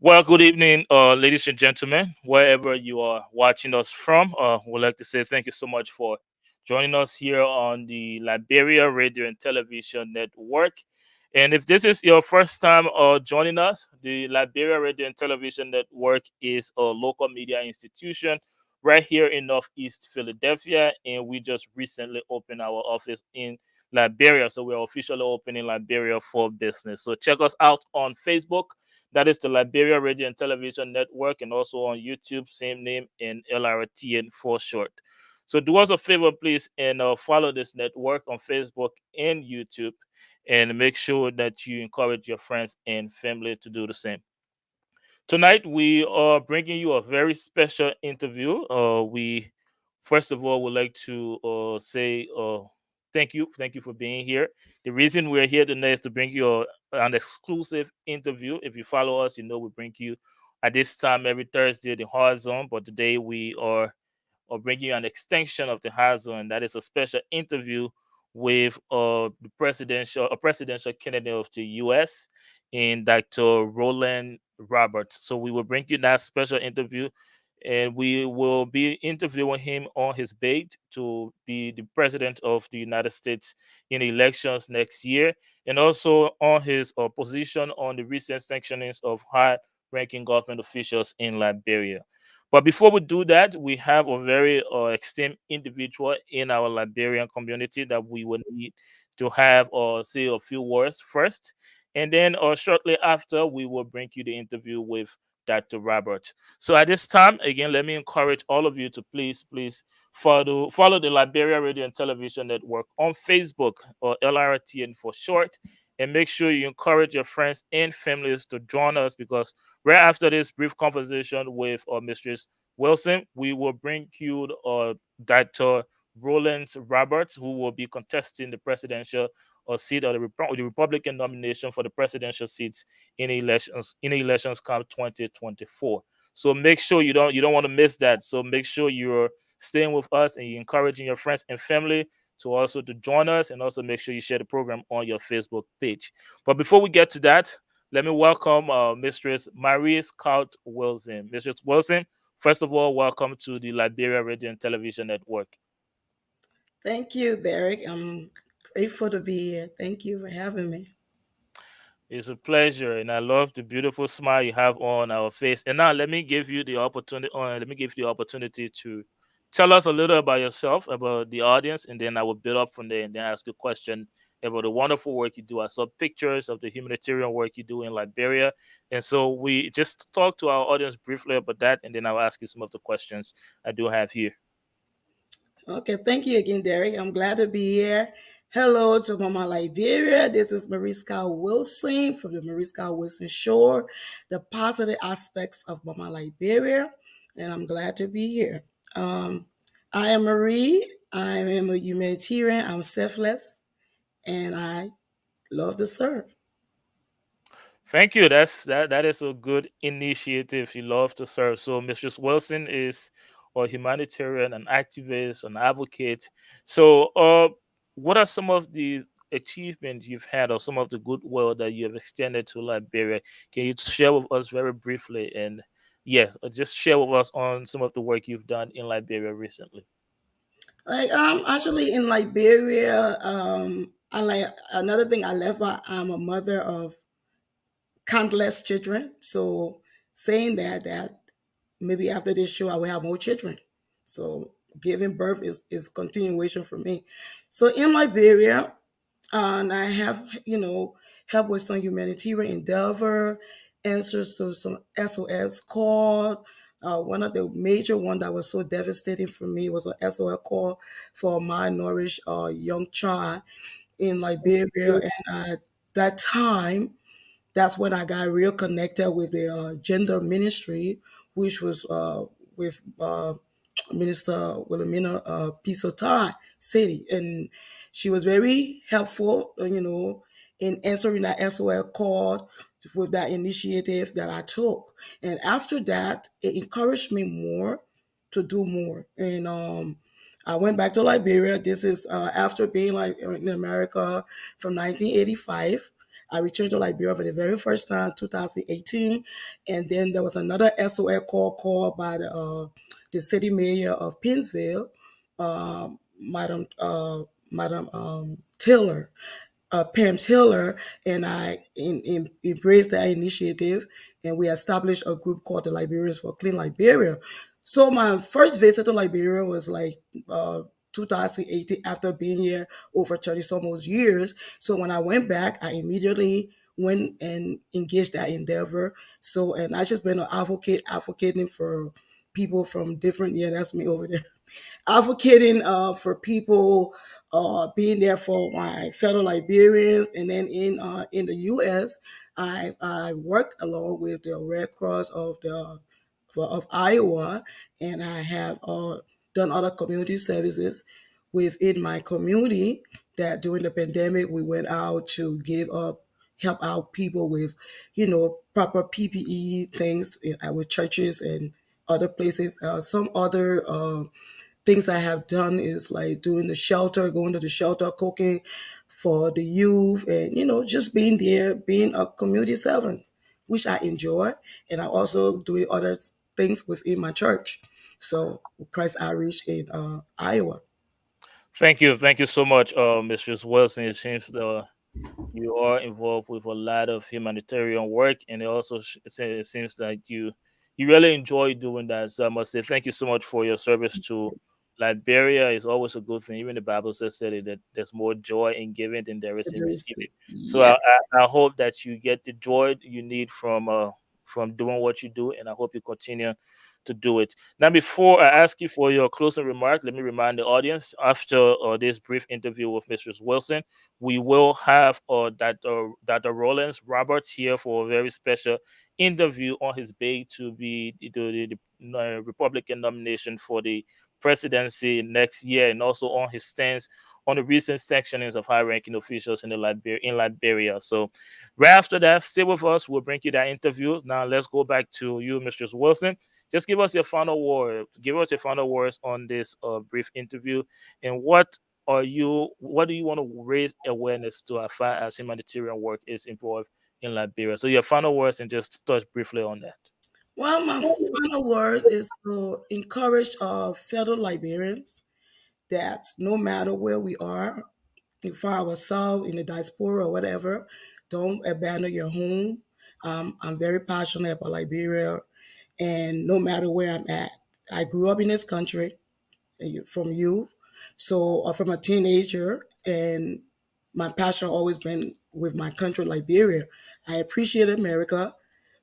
Well, good evening, ladies and gentlemen, wherever you are watching us from. We'd like to say thank you so much for joining us here on the Liberia Radio and Television Network. And if this is your first time joining us, the Liberia Radio and Television Network is a local media institution right here in Northeast Philadelphia. And we just recently opened our office in Liberia. So we're officially opening Liberia for business. So check us out on Facebook, that is the Liberia Radio and Television Network, and also on YouTube, same name in Lrtn for short. So do us a favor, please, and follow this network on Facebook and YouTube, and make sure that you encourage your friends and family to do the same. Tonight, we are bringing you a very special interview. We, first of all, would like to say thank you for being here. The reason we're here tonight is to bring you an exclusive interview. If you follow us, you know we bring you at this time every Thursday the hard zone, but today we are bringing you an extension of the hard zone. That is a special interview with a presidential candidate of the U.S. in Dr. Rollan Roberts. So we will bring you that special interview, and we will be interviewing him on his bid to be the president of the United States in the elections next year, and also on his position on the recent sanctionings of high-ranking government officials in Liberia. But before we do that, we have a very esteemed individual in our Liberian community that we will need to have or say a few words first. And then shortly after, we will bring you the interview with Dr. Robert. So at this time, again, let me encourage all of you to please follow the Liberia Radio and Television Network on Facebook, or LRTN for short, and make sure you encourage your friends and families to join us, because right after this brief conversation with Mistress Wilson, we will bring you Dr. Roland Roberts, who will be contesting the presidential seat, or the Republican nomination for the presidential seats in elections come 2024. So make sure you don't want to miss that. So make sure you're staying with us and you're encouraging your friends and family to also to join us, and also make sure you share the program on your Facebook page. But before we get to that, let me welcome Mistress Marie Scout Wilson. Mistress Wilson, first of all, welcome to the Liberia Radio and Television Network. Thank you, Derek. I'm grateful to be here. Thank you for having me. It's a pleasure, and I love the beautiful smile you have on our face. And now, let me give you the opportunity. Let me give you the opportunity to tell us a little about yourself, about the audience, and then I will build up from there, and then ask a question about the wonderful work you do. I saw pictures of the humanitarian work you do in Liberia, and so we just talk to our audience briefly about that, and then I'll ask you some of the questions I do have here. Okay, thank you again, Derek. I'm glad to be here. Hello to Mama Liberia. This is Mariska Wilson from the Mariska Wilson Show, the positive aspects of Mama Liberia, and I'm glad to be here. Um, I am Marie. I am a humanitarian. I'm selfless, and I love to serve. Thank you. That is a good initiative. You love to serve. So Mistress Wilson is a humanitarian, an activist, an advocate. So what are some of the achievements you've had, or some of the goodwill that you have extended to Liberia? Can you share with us very briefly? And yes, just share with us on some of the work you've done in Liberia recently. Actually in Liberia, I like another thing I left out, I'm a mother of countless children. So saying that maybe after this show I will have more children. So giving birth is continuation for me. So in Liberia, and I have, help with some humanitarian endeavor, answers to some SOS call. One of the major one that was so devastating for me was an SOS call for a malnourished young child in Liberia. And at that time, that's when I got real connected with the gender ministry, which was with Minister Wilhelmina Pisotari City. And she was very helpful, in answering that SOL call with that initiative that I took. And after that, it encouraged me more to do more. And I went back to Liberia. This is after being like in America from 1985. I returned to Liberia for the very first time, 2018, and then there was another SOL call called by the city mayor of Pennsville, Madam Taylor, Pam Taylor, and I embraced that initiative, and we established a group called the Liberians for Clean Liberia. So my first visit to Liberia was like uh, 2018, after being here over 30 some odd years. So when I went back, I immediately went and engaged that endeavor. So, and I just been an advocating for people from different, yeah, that's me over there, advocating for people, being there for my fellow Liberians, and then in the U.S., I work along with the Red Cross of Iowa, and I have done other community services within my community. That during the pandemic, we went out to give up, help out people with, proper PPE things with churches and other places. Some other things I have done is like doing the shelter, going to the shelter, cooking for the youth, and just being there, being a community servant, which I enjoy. And I also doing other things within my church. So Christ Outreach in Iowa. Thank you so much, Mistress Wilson. It seems you are involved with a lot of humanitarian work, and it seems like you really enjoy doing that. So I must say thank you so much for your service to Liberia. Is always a good thing. Even the Bible said it, that there's more joy in giving than there is in There is, receiving. So yes, I hope that you get the joy you need from doing what you do, and I hope you continue to do it. Now, before I ask you for your closing remark, let me remind the audience after this brief interview with Mrs. Wilson, we will have Dr. Rollins Roberts here for a very special interview on his bid to be the Republican nomination for the presidency next year, and also on his stance on the recent sanctionings of high-ranking officials in Liberia. So, right after that, stay with us. We'll bring you that interview. Now, let's go back to you, Mr. Wilson. Just give us your final word. Give us your final words on this brief interview, and what do you want to raise awareness to as far as humanitarian work is involved in Liberia? So your final words, and just touch briefly on that. well, my final words is to encourage fellow Liberians that no matter where we are, for ourselves in the diaspora or whatever, don't abandon your home. I'm very passionate about Liberia, and no matter where I'm at, I grew up in this country from youth, so from a teenager, and my passion always been with my country, Liberia. I appreciate America,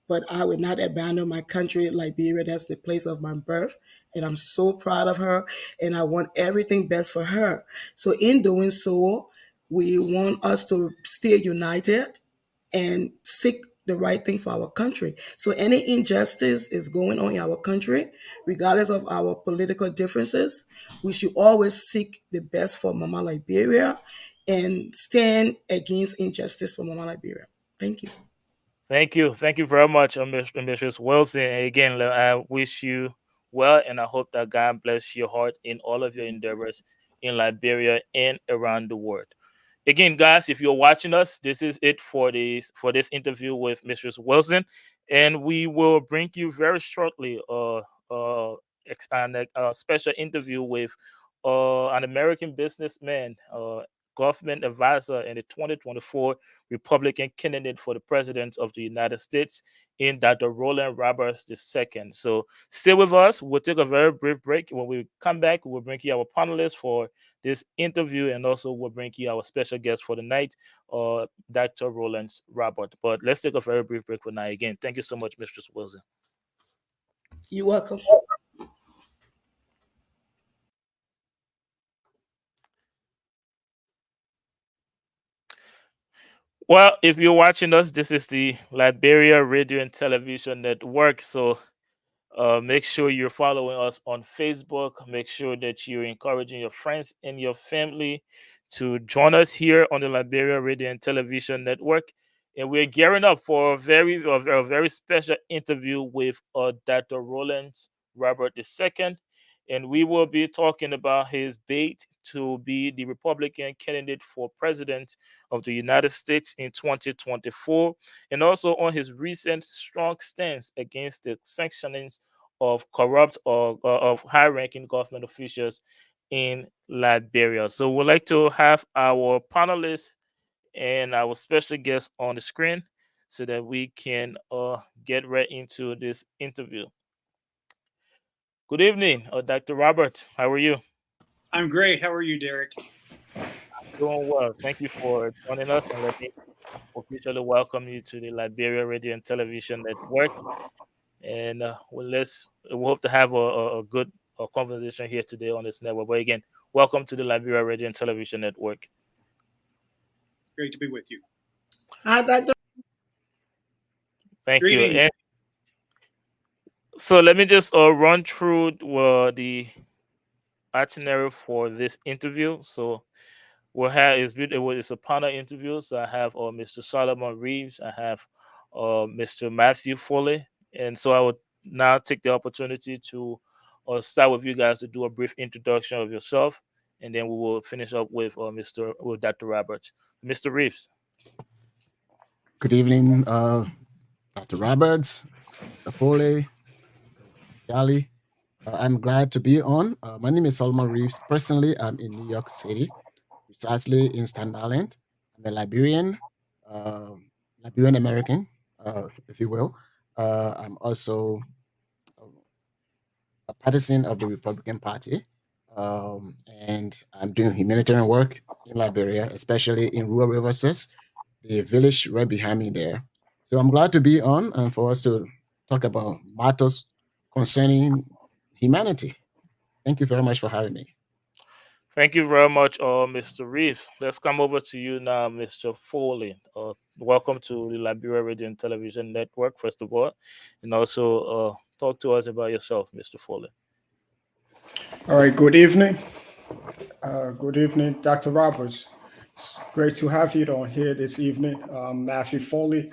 but I would not abandon my country, Liberia. That's the place of my birth. And I'm so proud of her. And I want everything best for her. So, in doing so, we want us to stay united and seek the right thing for our country. So, any injustice is going on in our country, regardless of our political differences, we should always seek the best for Mama Liberia and stand against injustice for Mama Liberia. Thank you. Thank you very much, Mrs. Wilson. And again, I wish you well, and I hope that God bless your heart in all of your endeavors in Liberia and around the world. Again, guys, if you're watching us, this is it for this interview with Mrs. Wilson, and we will bring you very shortly a special interview with an American businessman, government advisor, and the 2024 Republican candidate for the president of the United States in Dr. Rollan Roberts II. So stay with us. We'll take a very brief break. When we come back, we'll bring you our panelists for this interview, and also we'll bring you our special guest for the night, Dr. Rollins Robert. But let's take a very brief break for now. Again, thank you so much, Mistress Wilson. You're welcome. Well, if you're watching us, this is the Liberia Radio and Television Network. So make sure you're following us on Facebook. Make sure that you're encouraging your friends and your family to join us here on the Liberia Radio and Television Network. And we're gearing up for a very special interview with Dr. Rollins Robert II. and we will be talking about his bid to be the Republican candidate for president of the United States in 2024, and also on his recent strong stance against the sanctionings of corrupt or of high-ranking government officials in Liberia. So we'd like to have our panelists and our special guest on the screen so that we can get right into this interview. Good evening, Dr. Robert. How are you? I'm great. How are you, Derek? Doing well. Thank you for joining us, and let me officially welcome you to the Liberia Radio and Television Network. And we hope to have a good conversation here today on this network. But again, welcome to the Liberia Radio and Television Network. Great to be with you. Hi, Dr. Thank you. Greetings. And so let me just run through the itinerary for this interview. So we'll have it's a panel interview. So I have Mr. Solomon Reeves, I have Mr. Matthew Foley, and so I would now take the opportunity to start with you guys to do a brief introduction of yourself, and then we will finish up with Dr. Roberts. Mr. Reeves. Good evening, Dr. Roberts, Mr. Foley, Mr. Yali. I'm glad to be on. My name is Solomon Reeves. Personally, I'm in New York City, precisely in Staten Island. I'm a Liberian, Liberian American, if you will. I'm also a partisan of the Republican Party, and I'm doing humanitarian work in Liberia, especially in rural resources, the village right behind me there. So I'm glad to be on and for us to talk about matters concerning humanity. Thank you very much for having me. Thank you very much, Mr. Reeves. Let's come over to you now, Mr. Foley. Welcome to the Liberia Radio and Television Network, first of all, and also talk to us about yourself, Mr. Foley. All right, good evening. Good evening, Dr. Roberts. It's great to have you on here this evening. I'm Matthew Foley.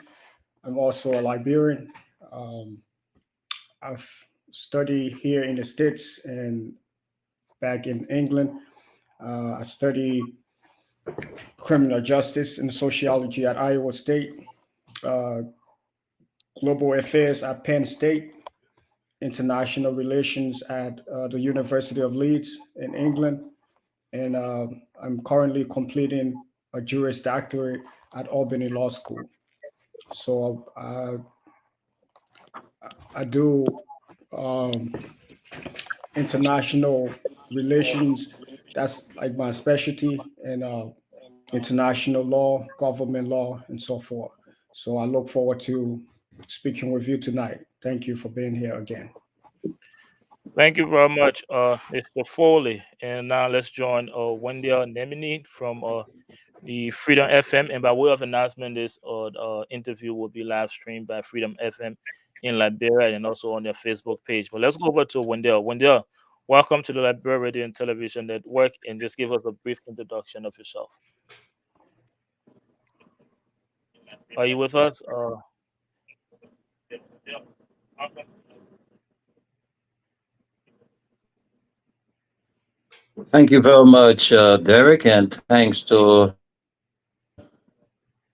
I'm also a Liberian. Um, I've studied here in the States and back in England. I study criminal justice and sociology at Iowa State, uh, global affairs at Penn State, international relations at the University of Leeds in England, and I'm currently completing a Juris Doctorate at Albany Law School. So I do um, international relations. That's like my specialty, and international law, government law, and so forth. So I look forward to speaking with you tonight. Thank you for being here again. Thank you very much, Mr. Foley. And now let's join Wendell Nemini from the Freedom FM. And by way of announcement, this interview will be live streamed by Freedom FM in Liberia and also on their Facebook page. But let's go over to Wendell. Wendell, welcome to the Liberia Radio and Television Network, and just give us a brief introduction of yourself. Are you with us? Thank you very much, Derek, and thanks to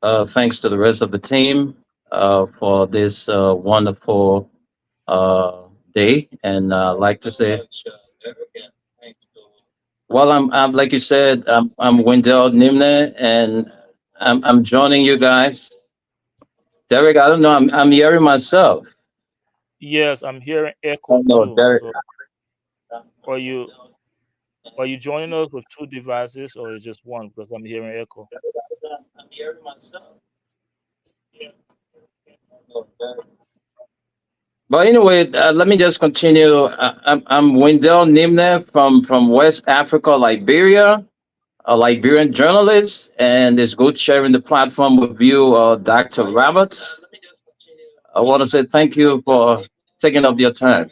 the rest of the team for this wonderful day. And like to say, well, I'm like you said, I'm Wendell Nimne, and I'm joining you guys. Derek, I don't know, I'm hearing myself. Yes, I'm hearing echo Oh no, too. Derek. So are you are you joining us with two devices or is just one? Because I'm hearing echo. I'm hearing myself. But anyway, let me just continue. I'm Wendell Nimne from West Africa, Liberia, a Liberian journalist, and it's good sharing the platform with you, Dr. Roberts. I want to say thank you for taking up your time.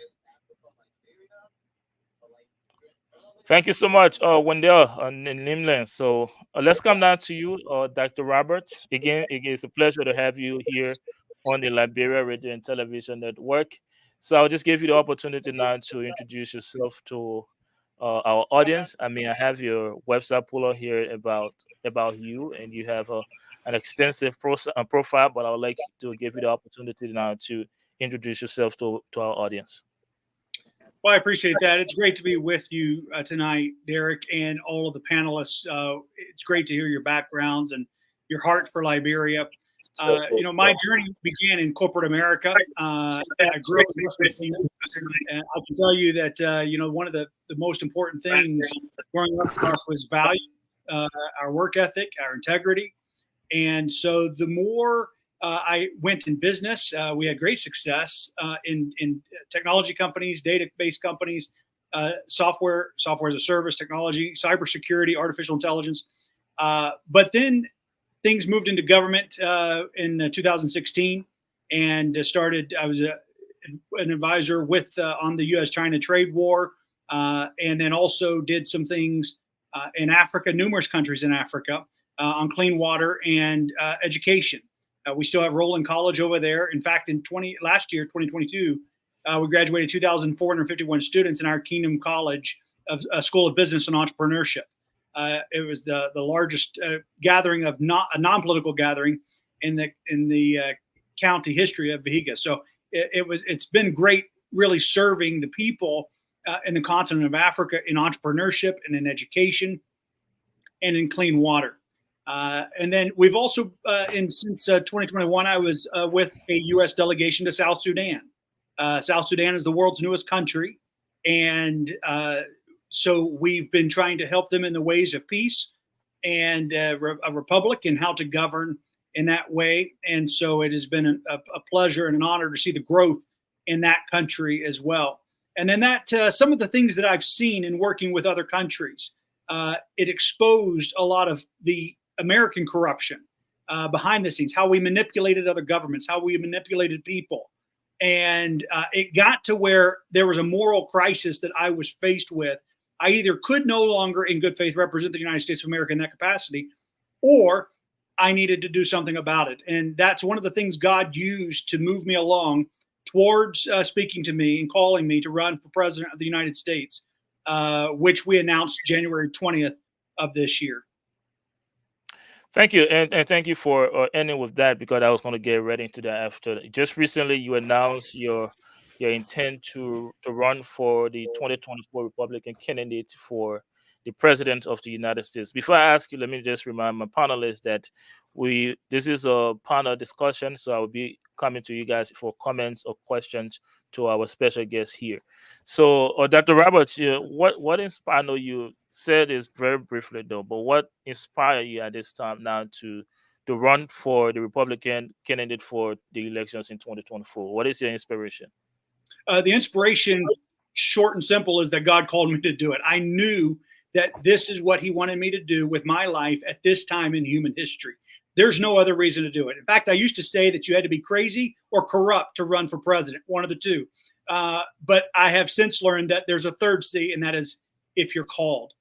Thank you so much, Wendell and Nimland. So let's come down to you, Dr. Roberts. Again, it's a pleasure to have you here on the Liberia Radio and Television Network. So I'll just give you the opportunity now to introduce yourself to our audience. I mean, I have your website pulled up here about you, and you have an extensive profile. But I would like to give you the opportunity now to introduce yourself to our audience. Well, I appreciate that. It's great to be with you tonight, Derek, and all of the panelists. It's great to hear your backgrounds and your heart for Liberia. My journey began in corporate America. I grew up in West Virginia, and I can tell you that one of the most important things growing up for us was value, our work ethic, our integrity, and so the more I went in business, we had great success in technology companies, database companies, software as a service, technology, cybersecurity, artificial intelligence. But then things moved into government in 2016, and I was an advisor on the U.S.-China trade war, and then also did some things in Africa, numerous countries in Africa, on clean water and education. We still have Rollan College over there. In fact, last year, 2022, we graduated 2,451 students in our Kingdom College of School of Business and Entrepreneurship. It was the largest gathering of a non-political gathering in the county history of Vihiga. So it's been great, really serving the people in the continent of Africa in entrepreneurship and in education and in clean water. And then we've also, since 2021, I was with a U.S. delegation to South Sudan. South Sudan is the world's newest country. And so we've been trying to help them in the ways of peace and a republic and how to govern in that way. And so it has been a pleasure and an honor to see the growth in that country as well. And then some of the things that I've seen in working with other countries, it exposed a lot of the American corruption behind the scenes, how we manipulated other governments, how we manipulated people. And it got to where there was a moral crisis that I was faced with. I either could no longer in good faith represent the United States of America in that capacity, or I needed to do something about it. And that's one of the things God used to move me along towards speaking to me and calling me to run for president of the United States, which we announced January 20th of this year. Thank you, and thank you for ending with that, because I was going to get right into that after. Just recently, you announced your intent to run for the 2024 Republican candidate for the president of the United States. Before I ask you, let me just remind my panelists that this is a panel discussion, so I will be coming to you guys for comments or questions to our special guest here. So, Dr. Roberts, what inspired? I know you said this very briefly though, but what inspired you at this time now to run for the Republican candidate for the elections in 2024? What is your inspiration? The inspiration, short and simple, is that God called me to do it. I knew that this is what he wanted me to do with my life at this time in human history. There's no other reason to do it. In fact, I used to say that you had to be crazy or corrupt to run for president, one of the two. But I have since learned that there's a third C, and that is if you're called.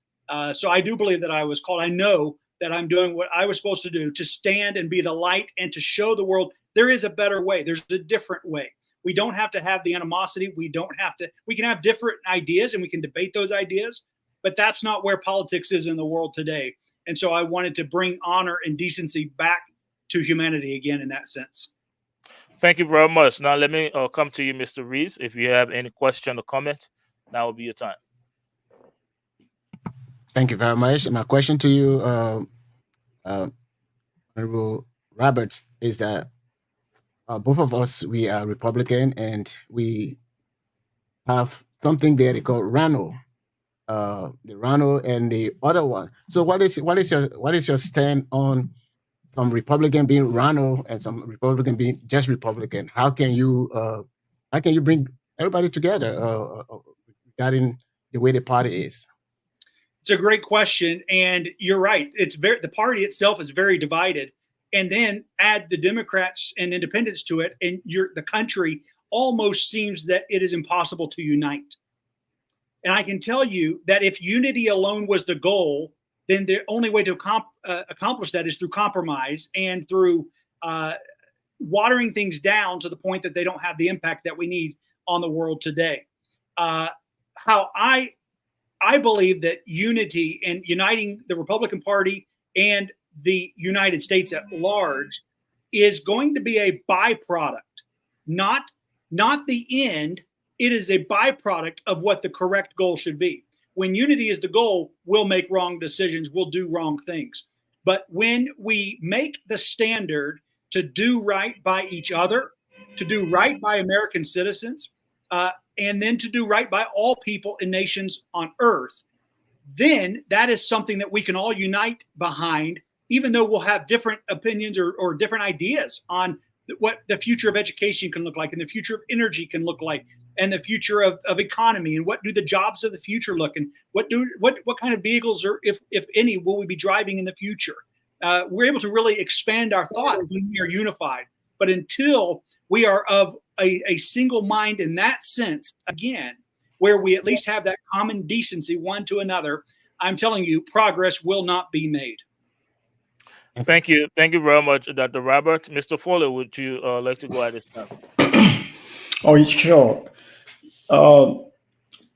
So I do believe that I was called. I know that I'm doing what I was supposed to do, to stand and be the light and to show the world there is a better way. There's a different way. We don't have to have the animosity. We can have different ideas and we can debate those ideas, but that's not where politics is in the world today. And so I wanted to bring honor and decency back to humanity again in that sense. Thank you very much. Now let me come to you, Mr. Reeves. If you have any question or comment, now will be your time. Thank you very much. My question to you, Honorable Roberts, is that both of us, we are Republican, and we have something there they call RANO, the RANO and the other one. So what is your stand on some Republican being RANO and some Republican being just Republican? How can you bring everybody together regarding the way the party is? It's a great question, and you're right. The party itself is very divided, and then add the Democrats and independents to it, and the country almost seems that it is impossible to unite. And I can tell you that if unity alone was the goal, then the only way to accomplish that is through compromise and through watering things down to the point that they don't have the impact that we need on the world today. How I believe that unity and uniting the Republican Party and the United States at large is going to be a byproduct, not the end. It is a byproduct of what the correct goal should be. When unity is the goal, we'll make wrong decisions, we'll do wrong things. But when we make the standard to do right by each other, to do right by American citizens, and then to do right by all people and nations on earth, then that is something that we can all unite behind, even though we'll have different opinions or different ideas on what the future of education can look like, and the future of energy can look like, and the future of economy, and what do the jobs of the future look, and what kind of vehicles, or if any, will we be driving in the future. We're able to really expand our thought when we are unified. But until we are of a single mind in that sense, again, where we at least have that common decency one to another, I'm telling you, progress will not be made. Thank you very much, Dr. Robert. Mr. Foley, would you like to go at this time? Oh, sure.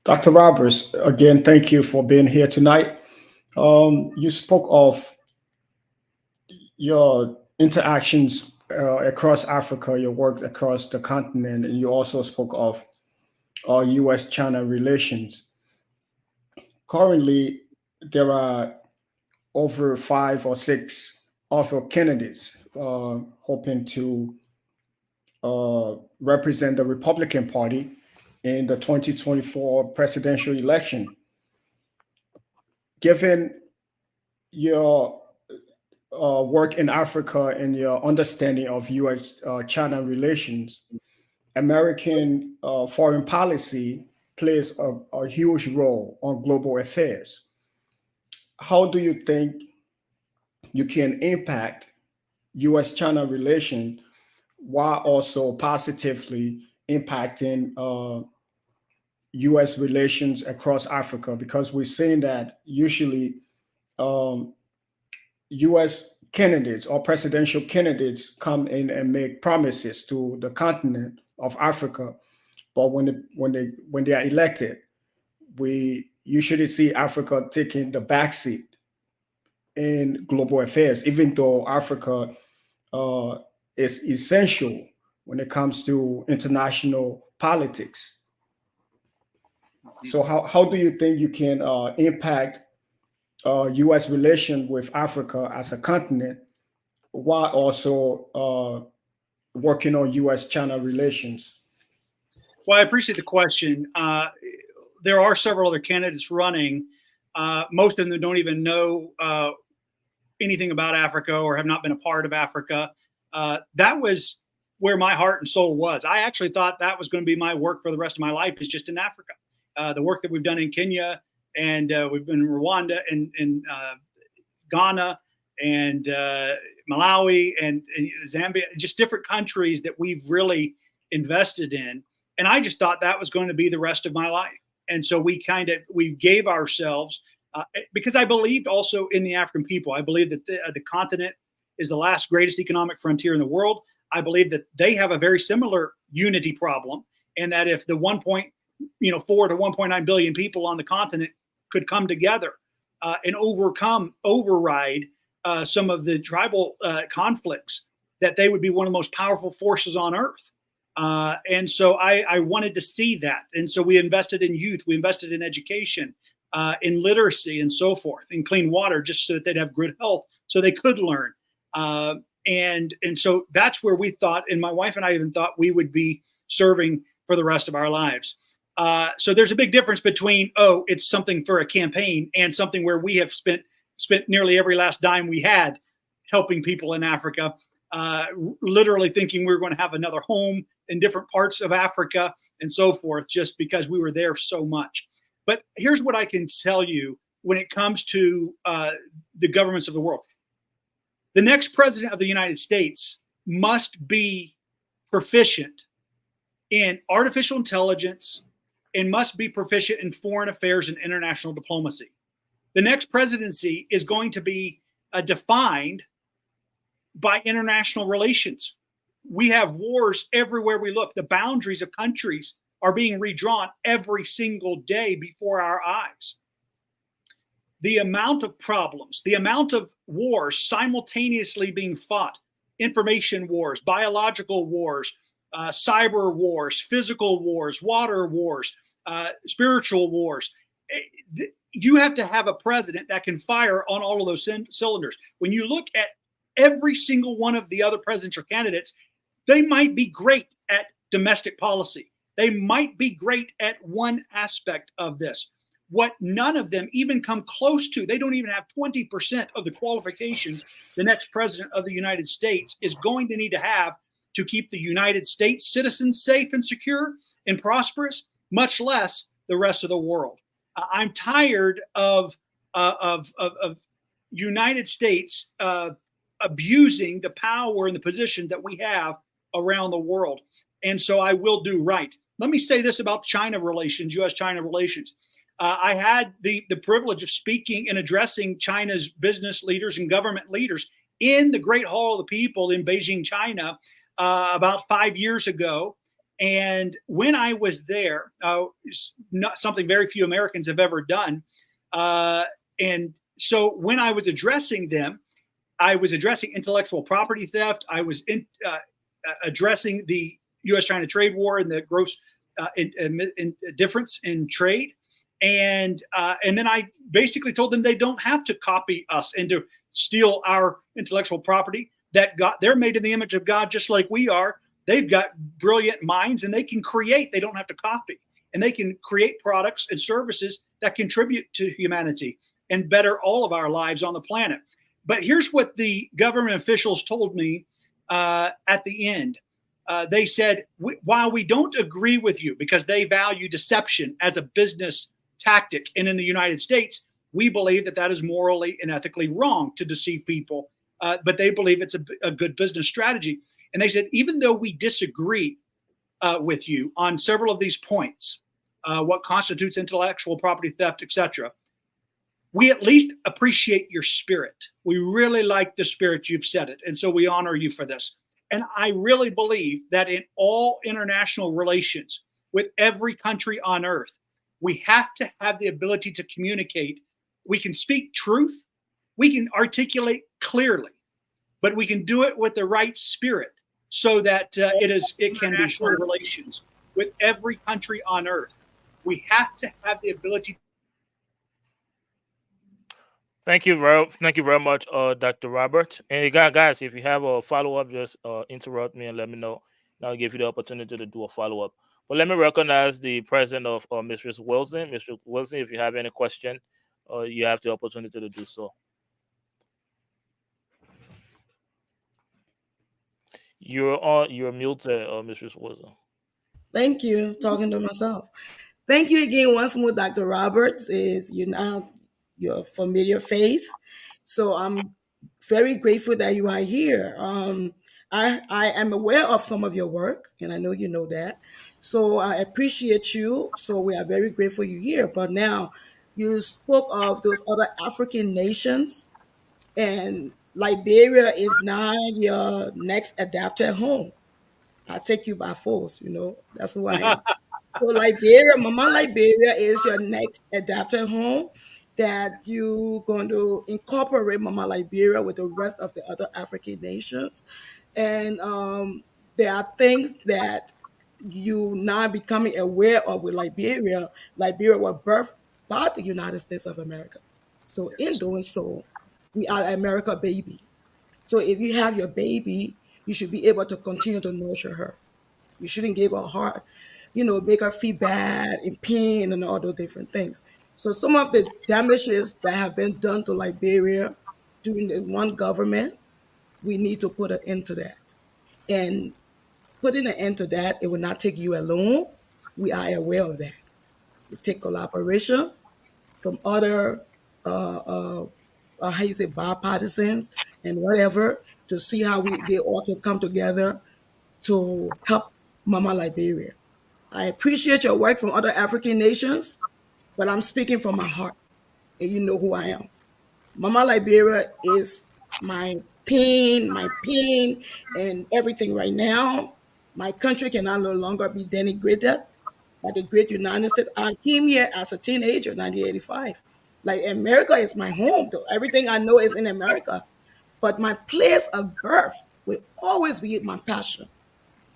Dr. Roberts, again, thank you for being here tonight. You spoke of your interactions across Africa, your work across the continent, and you also spoke of U.S.-China relations. Currently, there are over 5 or 6 other candidates hoping to represent the Republican Party in the 2024 presidential election. Given your work in Africa and your understanding of U.S.-China relations, American foreign policy plays a huge role on global affairs. How do you think you can impact U.S.-China relations while also positively impacting U.S. relations across Africa? Because we've seen that usually U.S. candidates or presidential candidates come in and make promises to the continent of Africa, but when they are elected, we usually see Africa taking the backseat in global affairs, even though Africa is essential when it comes to international politics. So how do you think you can impact U.S. relation with Africa as a continent while also working on U.S.-China relations? Well, I appreciate the question. There are several other candidates running. Most of them don't even know anything about Africa or have not been a part of Africa. That was where my heart and soul was. I actually thought that was going to be my work for the rest of my life, is just in Africa. The work that we've done in Kenya, and we've been in Rwanda and Ghana and Malawi and Zambia, just different countries that we've really invested in. And I just thought that was going to be the rest of my life. And so we gave ourselves, because I believed also in the African people. I believe that the continent is the last greatest economic frontier in the world. I believe that they have a very similar unity problem, and that if the 1.4 to 1.9 billion people on the continent could come together and override some of the tribal conflicts, that they would be one of the most powerful forces on earth. And so I wanted to see that. And so we invested in youth, we invested in education, in literacy and so forth, in clean water, just so that they'd have good health, so they could learn. And so that's where we thought, and my wife and I even thought we would be serving for the rest of our lives. So there's a big difference between, it's something for a campaign and something where we have spent nearly every last dime we had helping people in Africa, literally thinking we were going to have another home in different parts of Africa and so forth, just because we were there so much. But here's what I can tell you when it comes to the governments of the world. The next president of the United States must be proficient in artificial intelligence and must be proficient in foreign affairs and international diplomacy. The next presidency is going to be defined by international relations. We have wars everywhere we look. The boundaries of countries are being redrawn every single day before our eyes. The amount of problems, the amount of wars simultaneously being fought, information wars, biological wars, cyber wars, physical wars, water wars, spiritual wars. You have to have a president that can fire on all of those cylinders. When you look at every single one of the other presidential candidates, they might be great at domestic policy. They might be great at one aspect of this. What none of them even come close to, they don't even have 20% of the qualifications the next president of the United States is going to need to have to keep the United States citizens safe and secure and prosperous, much less the rest of the world. I'm tired of United States abusing the power and the position that we have around the world. And so I will do right. Let me say this about China relations, U.S.-China relations. I had the privilege of speaking and addressing China's business leaders and government leaders in the Great Hall of the People in Beijing, China, about 5 years ago. And when I was there, not something very few Americans have ever done. And so when I was addressing them, I was addressing intellectual property theft. I was addressing the U.S.-China trade war and the gross difference in trade. And then I basically told them they don't have to copy us and to steal our intellectual property. That they're made in the image of God, just like we are. They've got brilliant minds and they can create. They don't have to copy, and they can create products and services that contribute to humanity and better all of our lives on the planet. But here's what the government officials told me at the end. They said, while we don't agree with you, because they value deception as a business tactic, and in the United States, we believe that that is morally and ethically wrong to deceive people, but they believe it's a good business strategy. And they said, even though we disagree with you on several of these points, what constitutes intellectual property theft, etc., we at least appreciate your spirit. We really like the spirit you've said it, and so we honor you for this. And I really believe that in all international relations with every country on earth, we have to have the ability to communicate. We can speak truth, we can articulate clearly, but we can do it with the right spirit so that it can be true relations with every country on earth. We have to have the ability. Thank you very much, Dr. Robert. And guys, if you have a follow up, just interrupt me and let me know. And I'll give you the opportunity to do a follow up. But let me recognize the president of Mistress Wilson. Mistress Wilson, if you have any question, you have the opportunity to do so. You're muted, Mistress Wilson. Thank you. Talking to myself. Thank you again once more, Dr. Roberts. Is you now your familiar face, so I'm very grateful that you are here. I am aware of some of your work, and I know you know that. So I appreciate you. So we are very grateful you're here. But now you spoke of those other African nations, and Liberia is now your next adapted home. I take you by force, that's who I am. So Liberia, Mama Liberia is your next adapted home that you going to incorporate Mama Liberia with the rest of the other African nations. And there are things that you now becoming aware of with Liberia. Liberia was birthed by the United States of America. So in doing so, we are America baby. So if you have your baby, you should be able to continue to nurture her. You shouldn't give her heart, make her feel bad and pain and all those different things. So some of the damages that have been done to Liberia during the one government, we need to put an end to that. And putting an end to that, it will not take you alone. We are aware of that. We take collaboration from other, how you say, bipartisans and whatever, to see how they all can come together to help Mama Liberia. I appreciate your work from other African nations, but I'm speaking from my heart, and you know who I am. Mama Liberia is my pain, and everything right now. My country cannot no longer be denigrated. like the great United States. I came here as a teenager in 1985. Like America is my home. Though. Everything I know is in America. But my place of birth will always be my passion.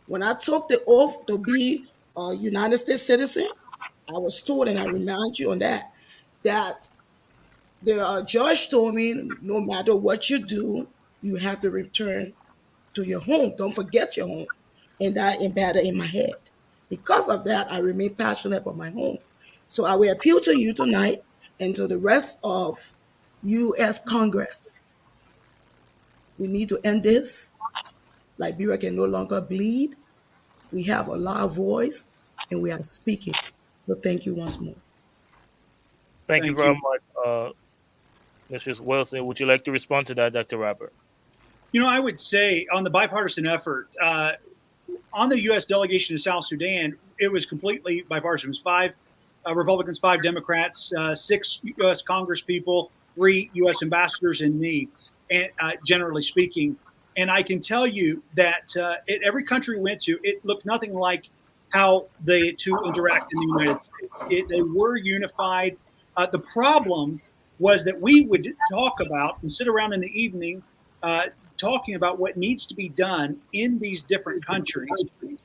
When I took the oath to be a United States citizen, I was told, and I remind you on that the judge told me no matter what you do, you have to return to your home. Don't forget your home. And that embedded in my head. Because of that, I remain passionate about my home. So I will appeal to you tonight and to the rest of U.S. Congress. We need to end this. Liberia can no longer bleed. We have a loud voice and we are speaking. So thank you once more. Thank you Thank very you. much, Mrs. Wilson. Would you like to respond to that, Dr. Robert? I would say on the bipartisan effort, on the U.S. delegation to South Sudan, it was completely bipartisan. It was 5 Republicans, 5 Democrats, 6 U.S. Congress people, 3 U.S. ambassadors, and me, and generally speaking. And I can tell you that at every country we went to, it looked nothing like how the two interact in the United States. They were unified. The problem was that we would talk about and sit around in the evening talking about what needs to be done in these different countries.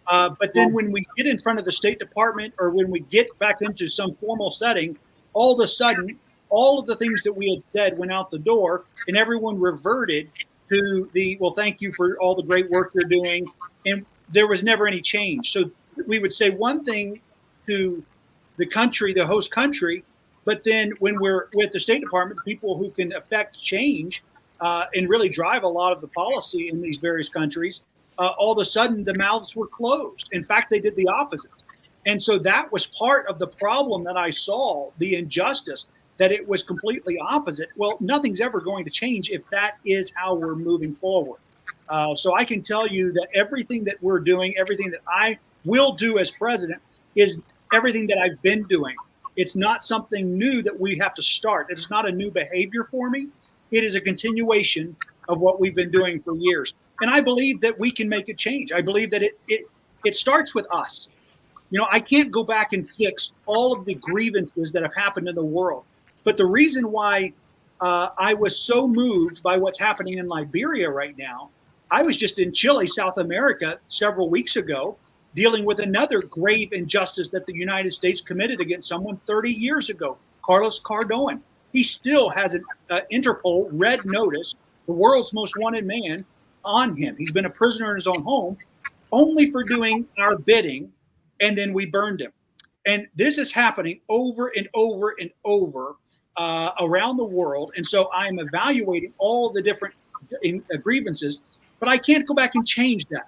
But then when we get in front of the State Department or when we get back into some formal setting, all of a sudden, all of the things that we had said went out the door and everyone reverted to well, thank you for all the great work you're doing. And there was never any change. So we would say one thing to the country, the host country, but then when we're with the State Department, the people who can affect change and really drive a lot of the policy in these various countries, all of a sudden the mouths were closed. In fact, they did the opposite. And so that was part of the problem that I saw, the injustice, that it was completely opposite. Well, nothing's ever going to change if that is how we're moving forward. So I can tell you that everything that we're doing, everything that I will do as president is everything that I've been doing. It's not something new that we have to start. It is not a new behavior for me. It is a continuation of what we've been doing for years. And I believe that we can make a change. I believe that it starts with us. I can't go back and fix all of the grievances that have happened in the world. But the reason why I was so moved by what's happening in Liberia right now, I was just in Chile, South America, several weeks ago, dealing with another grave injustice that the United States committed against someone 30 years ago, Carlos Cardoan. He still has an Interpol red notice, the world's most wanted man, on him. He's been a prisoner in his own home only for doing our bidding, and then we burned him. And this is happening over and over and over around the world. And so I'm evaluating all the different grievances, but I can't go back and change that.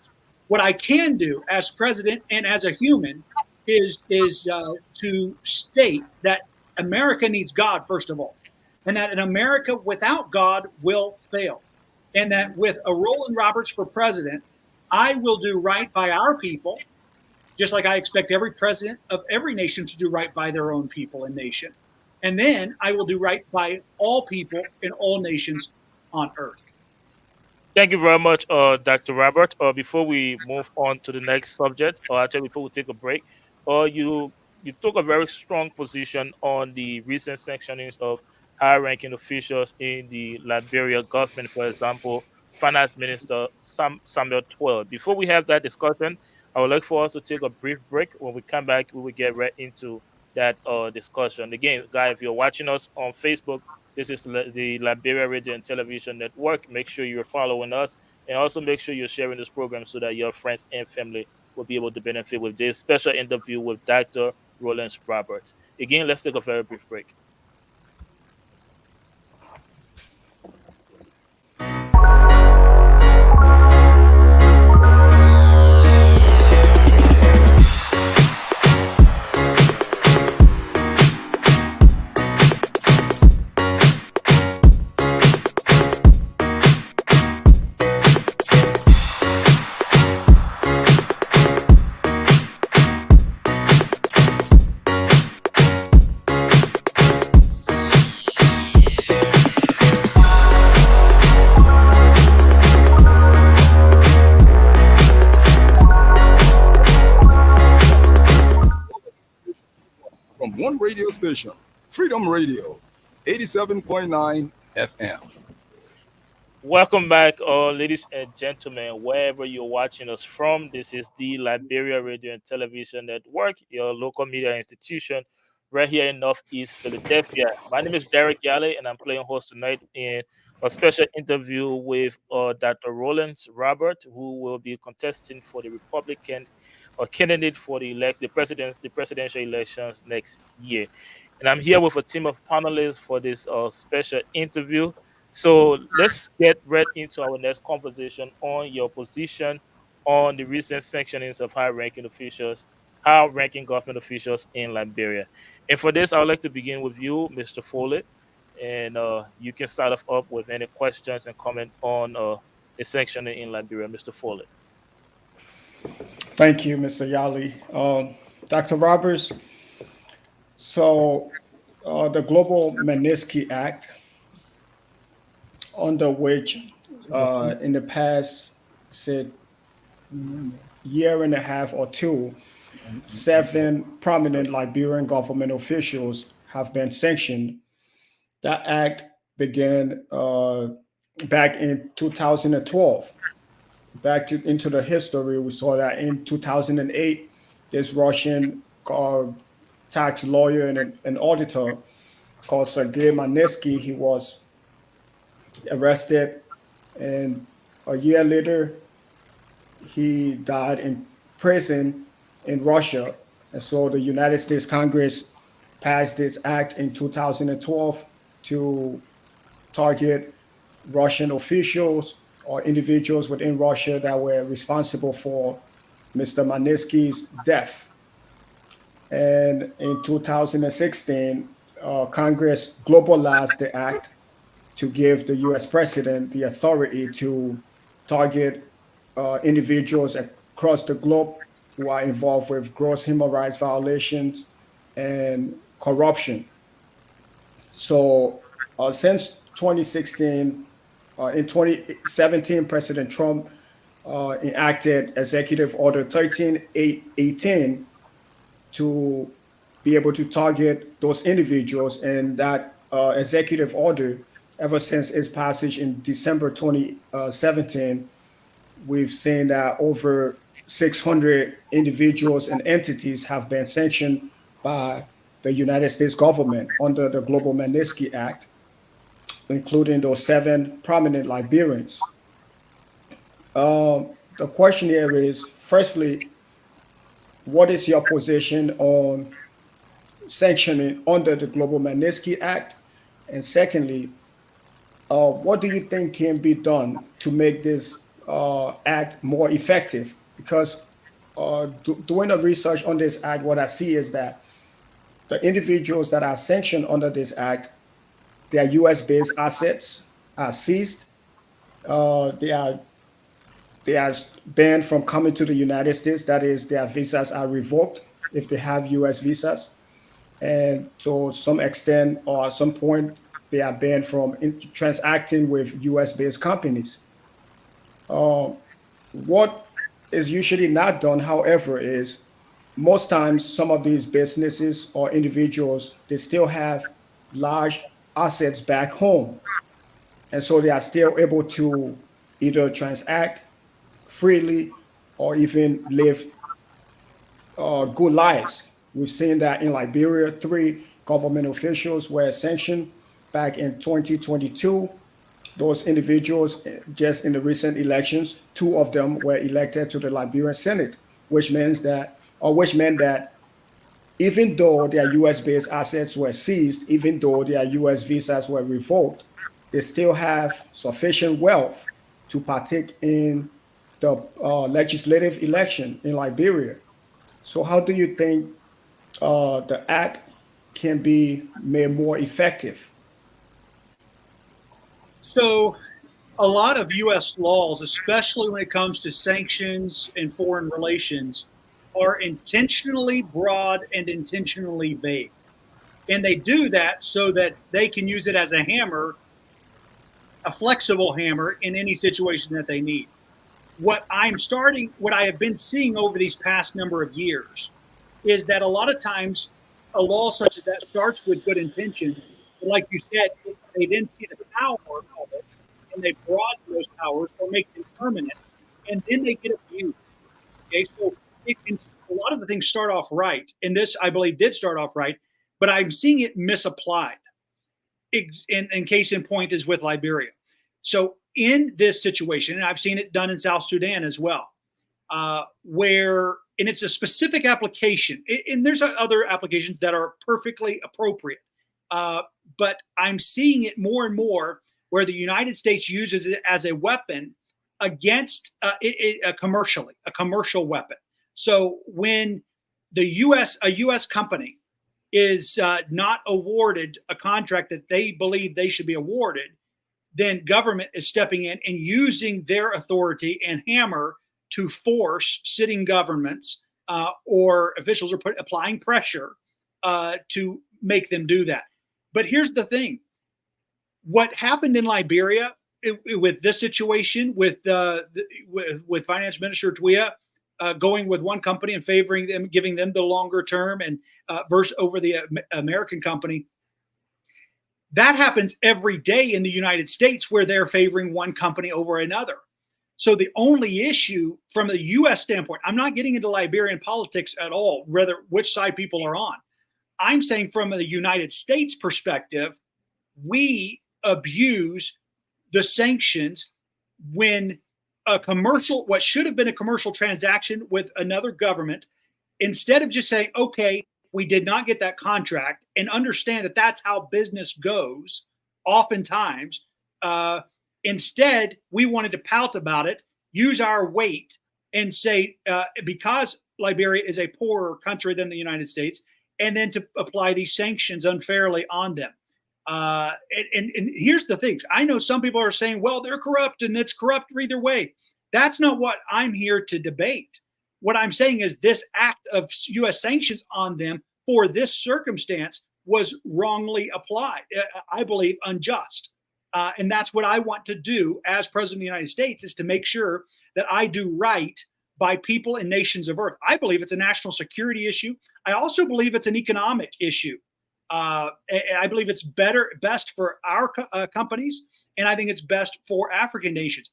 What I can do as president and as a human is to state that America needs God, first of all, and that an America without God will fail. And that with a Rollan Roberts for president, I will do right by our people, just like I expect every president of every nation to do right by their own people and nation. And then I will do right by all people in all nations on earth. Thank you very much, Dr. Robert. Before we move on to the next subject, or actually before we take a break, you took a very strong position on the recent sanctionings of high-ranking officials in the Liberia government, for example, Finance Minister Samuel Twell. Before we have that discussion, I would like for us to take a brief break. When we come back, we will get right into that discussion. Again, guys, if you're watching us on Facebook, this is the Liberia Radio and Television Network. Make sure you're following us, and also make sure you're sharing this program so that your friends and family will be able to benefit with this special interview with Dr. Rollan Roberts. Again, let's take a very brief break. on one radio station, Freedom Radio, 87.9 FM. Welcome back, ladies and gentlemen, wherever you're watching us from. This is the Liberia Radio and Television Network, your local media institution, right here in Northeast Philadelphia. My name is Derek Yale, and I'm playing host tonight in a special interview with Dr. Rollan Robert, who will be contesting for the Republican or candidate for the presidential elections next year. And I'm here with a team of panelists for this special interview. So let's get right into our next conversation on your position on the recent sanctionings of high-ranking government officials in Liberia. And for this, I would like to begin with you, Mr. Foley, and you can start off up with any questions and comment on the sanctioning in Liberia, Mr. Foley. Thank you, Mr. Yali. Dr. Roberts, so the Global Magnitsky Act, under which in the past, said year and a half or two, 7 prominent Liberian government officials have been sanctioned. That act began back in 2012. Into the history, we saw that in 2008, this Russian tax lawyer and an auditor called Sergei Magnitsky, he was arrested, and a year later, he died in prison in Russia. And so the United States Congress passed this act in 2012 to target Russian officials or individuals within Russia that were responsible for Mr. Magnitsky's death. And in 2016, Congress globalized the act to give the US president the authority to target individuals across the globe who are involved with gross human rights violations and corruption. So since 2016, in 2017, President Trump enacted Executive Order 13818 to be able to target those individuals. And that executive order, ever since its passage in December 2017, we've seen that over 600 individuals and entities have been sanctioned by the United States government under the Global Magnitsky Act, including those 7 prominent Liberians. The question here is, firstly, what is your position on sanctioning under the Global Magnitsky Act? And secondly, what do you think can be done to make this act more effective? Because doing the research on this act, what I see is that the individuals that are sanctioned under this act, their US-based assets are seized. They are banned from coming to the United States. That is, their visas are revoked if they have US visas. And to some extent or at some point, they are banned from transacting with US-based companies. What is usually not done, however, is most times some of these businesses or individuals, they still have large assets back home. And so they are still able to either transact freely or even live good lives. We've seen that in Liberia, 3 government officials were sanctioned back in 2022. Those individuals, just in the recent elections, 2 of them were elected to the Liberian Senate, which meant that even though their US-based assets were seized, even though their US visas were revoked, they still have sufficient wealth to partake in the legislative election in Liberia. So how do you think the act can be made more effective? So, a lot of U.S. laws, especially when it comes to sanctions and foreign relations, are intentionally broad and intentionally vague. And they do that so that they can use it as a hammer, a flexible hammer, in any situation that they need. What I have been seeing over these past number of years is that a lot of times a law such as that starts with good intentions, but like you said, they then see the power of it, and they broaden those powers or make them permanent, and then they get abused. Okay, so a lot of the things start off right, and this I believe did start off right, but I'm seeing it misapplied. And case in point is with Liberia. So in this situation, and I've seen it done in South Sudan as well, where and it's a specific application, and there's other applications that are perfectly appropriate, but I'm seeing it more and more where the United States uses it as a weapon against commercially, a commercial weapon. So when a U.S. company is not awarded a contract that they believe they should be awarded, then government is stepping in and using their authority and hammer to force sitting governments or officials are applying pressure to make them do that. But here's the thing. What happened in Liberia with this situation, with Finance Minister Tuia going with one company and favoring them, giving them the longer term, and versus over the American company, that happens every day in the United States where they're favoring one company over another. So the only issue from a U.S. standpoint, I'm not getting into Liberian politics at all, whether which side people are on. I'm saying from the United States perspective, we abuse the sanctions when what should have been a commercial transaction with another government, instead of just saying, okay, we did not get that contract, and understand that that's how business goes oftentimes. Instead, we wanted to pout about it, use our weight, and say, because Liberia is a poorer country than the United States, and then to apply these sanctions unfairly on them. And here's the thing. I know some people are saying, well, they're corrupt and it's corrupt either way. That's not what I'm here to debate. What I'm saying is this act of U.S. sanctions on them for this circumstance was wrongly applied. I believe unjust. And that's what I want to do as President of the United States, is to make sure that I do right by people and nations of earth. I believe it's a national security issue. I also believe it's an economic issue. I believe it's best for our companies, and I think it's best for African nations.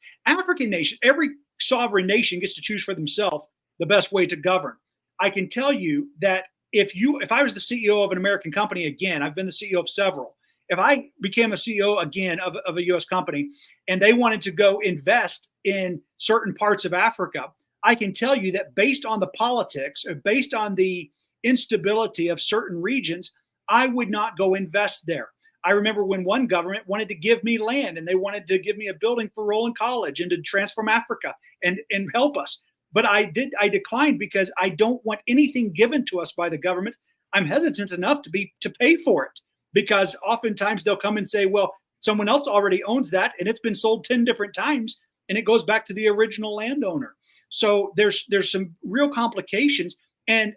Every sovereign nation gets to choose for themselves the best way to govern. I can tell you that if I was the CEO of an American company again, I've been the CEO of several. If I became a CEO again of a U.S. company and they wanted to go invest in certain parts of Africa, I can tell you that based on the politics, or based on the instability of certain regions, I would not go invest there. I remember when one government wanted to give me land and they wanted to give me a building for Rollan College and to transform Africa and help us. But I declined because I don't want anything given to us by the government. I'm hesitant enough to pay for it, because oftentimes they'll come and say, well, someone else already owns that and it's been sold 10 different times and it goes back to the original landowner. So there's some real complications, and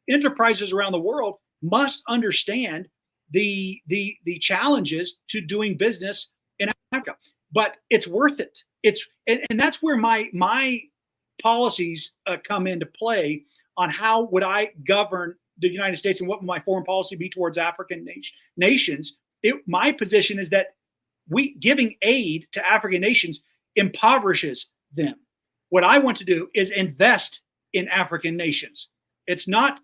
enterprises around the world must understand the challenges to doing business in Africa. But it's worth it. And that's where my policies come into play on how would I govern the United States and what would my foreign policy be towards African nations. My position is that giving aid to African nations impoverishes them. What I want to do is invest in African nations. It's not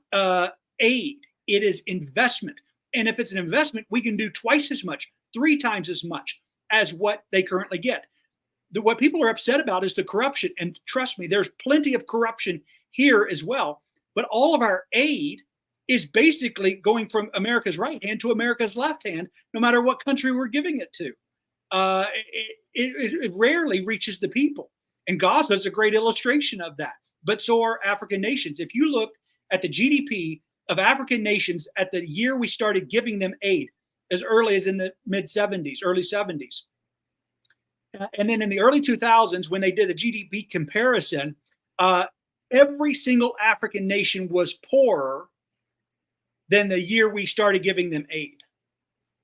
aid, it is investment. And if it's an investment, we can do twice as much, 3 times as much as what they currently get. What people are upset about is the corruption. And trust me, there's plenty of corruption here as well. But all of our aid is basically going from America's right hand to America's left hand, no matter what country we're giving it to. It rarely reaches the people. And Gaza is a great illustration of that. But so are African nations. If you look at the GDP of African nations at the year we started giving them aid, as early as in the mid-70s, early 70s. And then in the early 2000s, when they did a GDP comparison, every single African nation was poorer than the year we started giving them aid.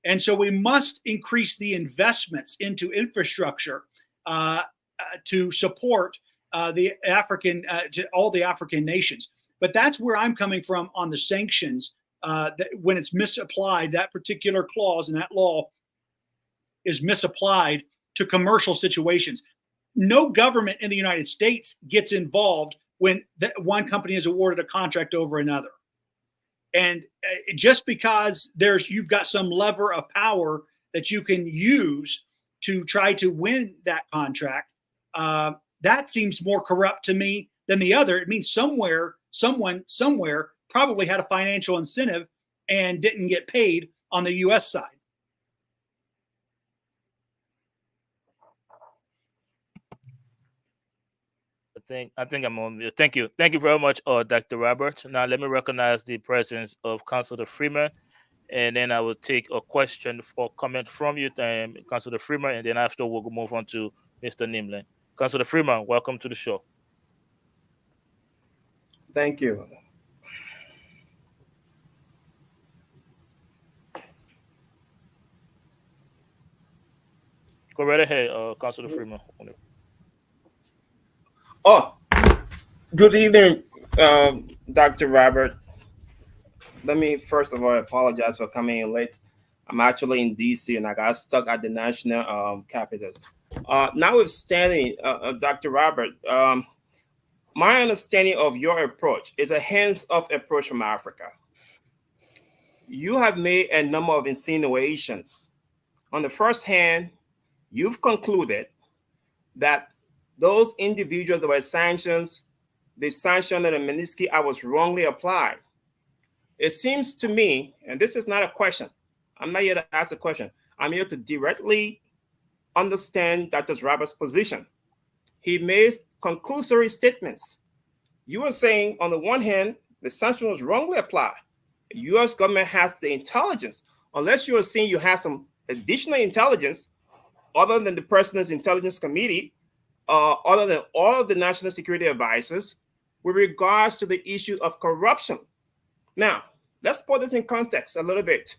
And so we must increase the investments into infrastructure to support all the African nations. But that's where I'm coming from on the sanctions. That when it's misapplied, that particular clause in that law is misapplied to commercial situations. No government in the United States gets involved when one company is awarded a contract over another. And just because you've got some lever of power that you can use to try to win that contract, that seems more corrupt to me than the other. It means someone somewhere probably had a financial incentive and didn't get paid on the U.S. side. I think I'm on. Thank you very much, Dr. Robert. Now let me recognize the presence of Councilor Freeman, and then I will take a question for comment from you, Councilor Freeman, and then after we'll move on to Mr. Nimlin. Councilor Freeman, welcome to the show. Thank you. Go right ahead, Councilor Freeman. Oh, good evening, Dr. Robert. Let me first of all apologize for coming in late. I'm actually in DC and I got stuck at the national capital. Notwithstanding, Dr. Robert, my understanding of your approach is a hands-off approach from Africa. You have made a number of insinuations. On the first hand, you've concluded that those individuals that were sanctions, the sanction of the Magnitsky Act was wrongly applied. It seems to me, and this is not a question, I'm not here to ask a question, I'm here to directly understand Dr. Robert's position. He made conclusory statements. You were saying, on the one hand, the sanction was wrongly applied. The U.S. government has the intelligence. Unless you are saying you have some additional intelligence other than the President's Intelligence Committee, other than all of the national security advisors, with regards to the issue of corruption. Now, let's put this in context a little bit.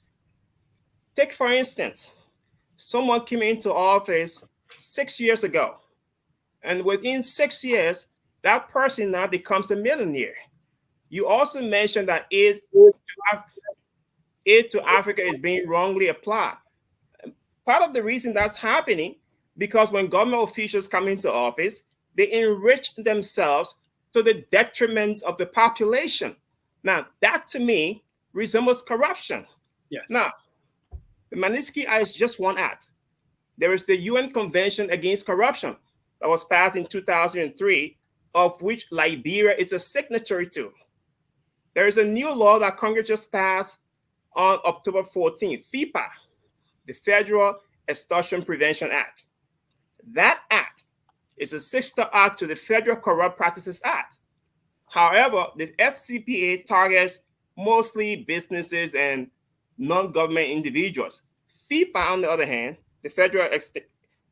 Take, for instance, someone came into office 6 years ago, and within 6 years, that person now becomes a millionaire. You also mentioned that aid to Africa is being wrongly applied. Part of the reason that's happening, because when government officials come into office, they enrich themselves to the detriment of the population. Now, that to me resembles corruption. Yes. Now, the Magnitsky Act is just one act. There is the UN Convention Against Corruption that was passed in 2003, of which Liberia is a signatory to. There is a new law that Congress just passed on October 14th, FEPA, the Federal Extortion Prevention Act. That act is a sister act to the Federal Corrupt Practices Act. However, the FCPA targets mostly businesses and non-government individuals. FEPA, on the other hand, the Federal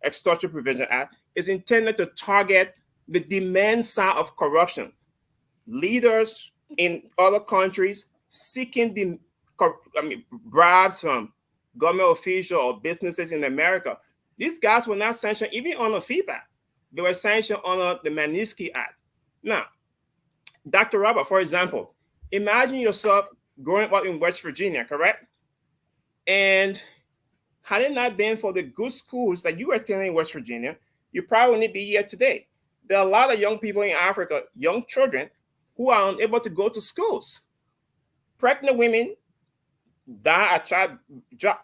Extortion Prevention Act, is intended to target the demand side of corruption. Leaders in other countries seeking bribes from government officials or businesses in America. These guys were not sanctioned even under FEPA. They were sanctioned under the Magnitsky Act. Now, Dr. Robert, for example, imagine yourself growing up in West Virginia, correct? And had it not been for the good schools that you were attending in West Virginia, you probably wouldn't be here today. There are a lot of young people in Africa, young children, who are unable to go to schools. Pregnant women die at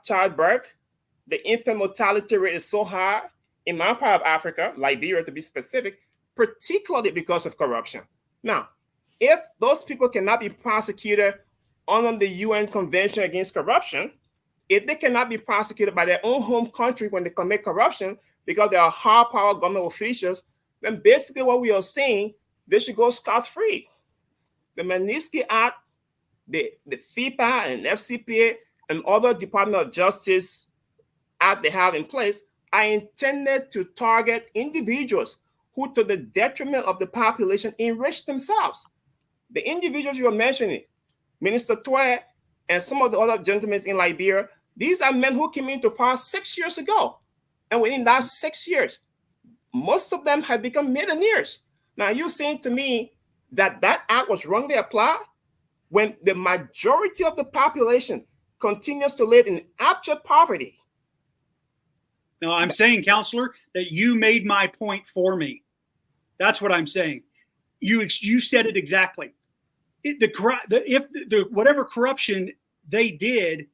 childbirth. The infant mortality rate is so high in my part of Africa, Liberia to be specific, particularly because of corruption. Now, if those people cannot be prosecuted under the UN Convention Against Corruption, if they cannot be prosecuted by their own home country when they commit corruption because they are high-power government officials, then basically what we are saying, they should go scot-free. The Magnitsky Act, the FEPA and FCPA and other Department of Justice Act they have in place are intended to target individuals who, to the detriment of the population, enrich themselves. The individuals you are mentioning, Minister Twe and some of the other gentlemen in Liberia, these are men who came into power 6 years ago. And within that 6 years, most of them have become millionaires. Now, you're saying to me that that act was wrongly applied when the majority of the population continues to live in abject poverty? No, I'm saying, counselor, that you made my point for me. That's what I'm saying. You said it exactly. Whatever corruption they did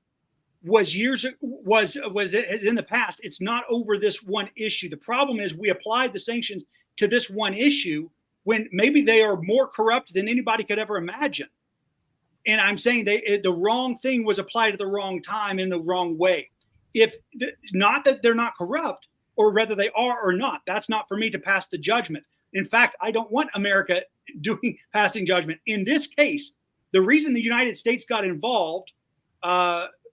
was in the past. It's not over this one issue. The problem is we applied the sanctions to this one issue when maybe they are more corrupt than anybody could ever imagine. And I'm saying the wrong thing was applied at the wrong time in the wrong way. If not that they're not corrupt, or whether they are or not, that's not for me to pass the judgment. In fact, I don't want America passing judgment. In this case, the reason the United States got involved,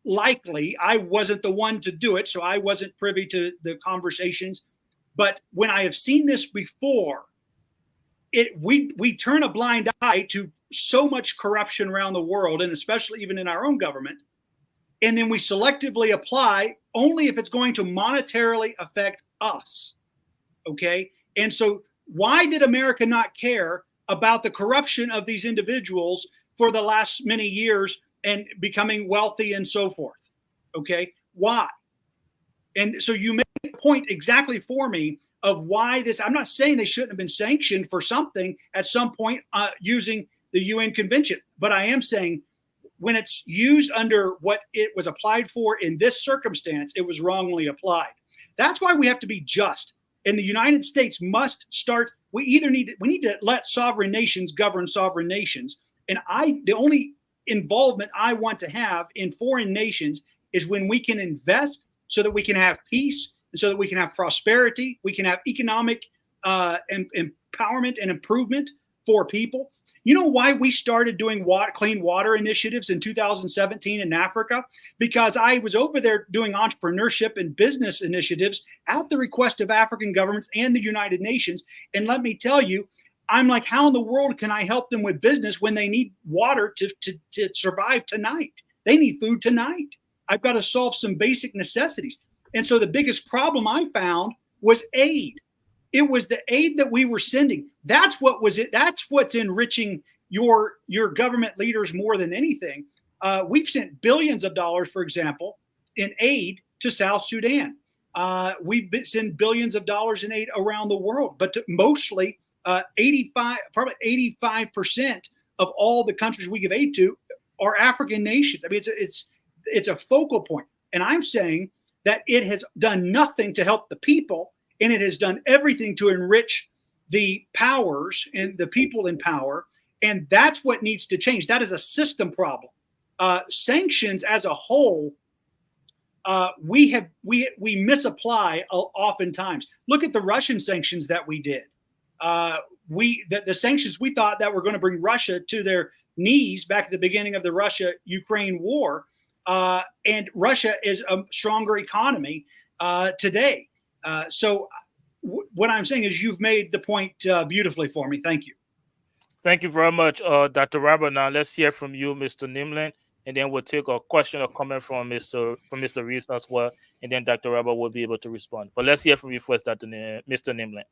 likely, I wasn't the one to do it, so I wasn't privy to the conversations. But when I have seen this before, we turn a blind eye to so much corruption around the world, and especially even in our own government. And then we selectively apply only if it's going to monetarily affect us. Okay. And so why did America not care about the corruption of these individuals for the last many years and becoming wealthy and so forth? Okay. Why? And so you made a point exactly for me of why this. I'm not saying they shouldn't have been sanctioned for something at some point using the UN Convention, but I am saying when it's used under what it was applied for in this circumstance, it was wrongly applied. That's why we have to be just. And the United States must start. We need to let sovereign nations govern sovereign nations. And the only involvement I want to have in foreign nations is when we can invest so that we can have peace, and so that we can have prosperity, we can have economic empowerment and improvement for people. You know why we started doing clean water initiatives in 2017 in Africa? Because I was over there doing entrepreneurship and business initiatives at the request of African governments and the United Nations. And let me tell you, I'm like, how in the world can I help them with business when they need water to survive tonight? They need food tonight. I've got to solve some basic necessities. And so the biggest problem I found was aid. It was the aid that we were sending. That's what's enriching your government leaders more than anything. We've sent billions of dollars, for example, in aid to South Sudan. We've sent billions of dollars in aid around the world, but mostly 85% of all the countries we give aid to are African nations. I mean, it's a focal point. And I'm saying that it has done nothing to help the people, and it has done everything to enrich the powers and the people in power. And that's what needs to change. That is a system problem. Sanctions as a whole, we misapply oftentimes. Look at the Russian sanctions that we did. The sanctions we thought that were going to bring Russia to their knees back at the beginning of the Russia-Ukraine war. And Russia is a stronger economy today. So what I'm saying is you've made the point beautifully for me. Thank you. Thank you very much, Dr. Robert. Now let's hear from you, Mr. Nimlin, and then we'll take a question or comment from Mr. Reeves as well, and then Dr. Robert will be able to respond. But let's hear from you first, Mr. Nimlin.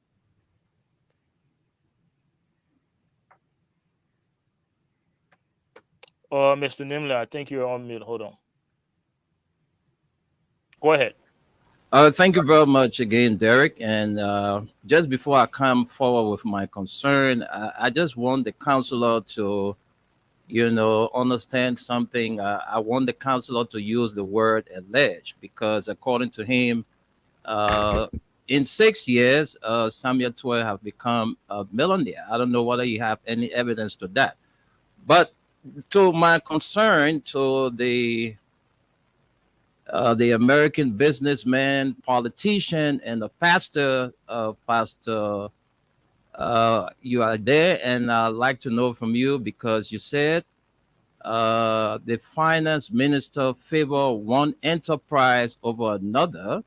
Mr. Nimlin, I think you're on mute. Hold on. Go ahead. Thank you very much again, Derek. And just before I come forward with my concern, I just want the counselor to, understand something. I want the counselor to use the word alleged, because according to him, in 6 years, Samuel Toy have become a millionaire. I don't know whether you have any evidence to that. But to my concern, to the American businessman, politician, and the pastor, you are there, and I'd like to know from you, because you said the finance minister favor one enterprise over another.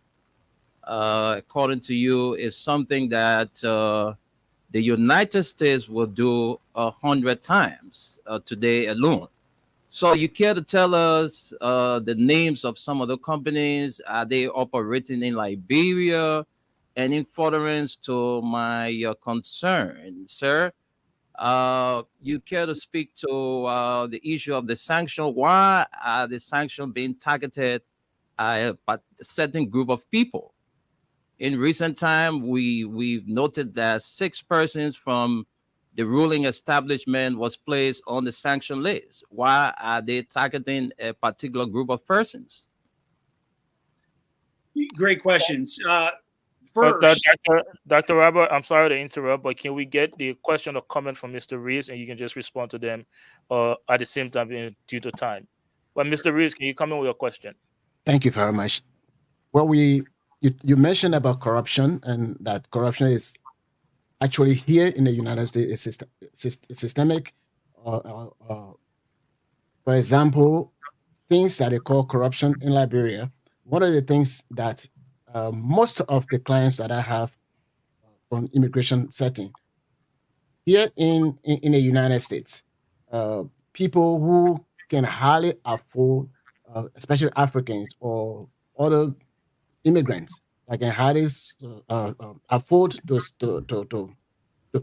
According to you, is something that the United States will do 100 times today alone. So you care to tell us the names of some of the companies? Are they operating in Liberia? And in furtherance to my concern, sir, You care to speak to the issue of the sanction? Why are the sanction being targeted at a certain group of people? In recent time, we've noted that 6 persons from the ruling establishment was placed on the sanction list. Why are they targeting a particular group of persons? Great questions. But First, Dr. Robert, I'm sorry to interrupt, but can we get the question or comment from Mr. Reeves, and you can just respond to them at the same time due to time. But Mr. Reeves, can you come in with your question? Thank you very much. Well, you mentioned about corruption, and that corruption is actually here in the United States is systemic. For example, things that they call corruption in Liberia. One of the things that most of the clients that I have from immigration setting here in the United States, people who can hardly afford, especially Africans or other immigrants, that can hardly afford to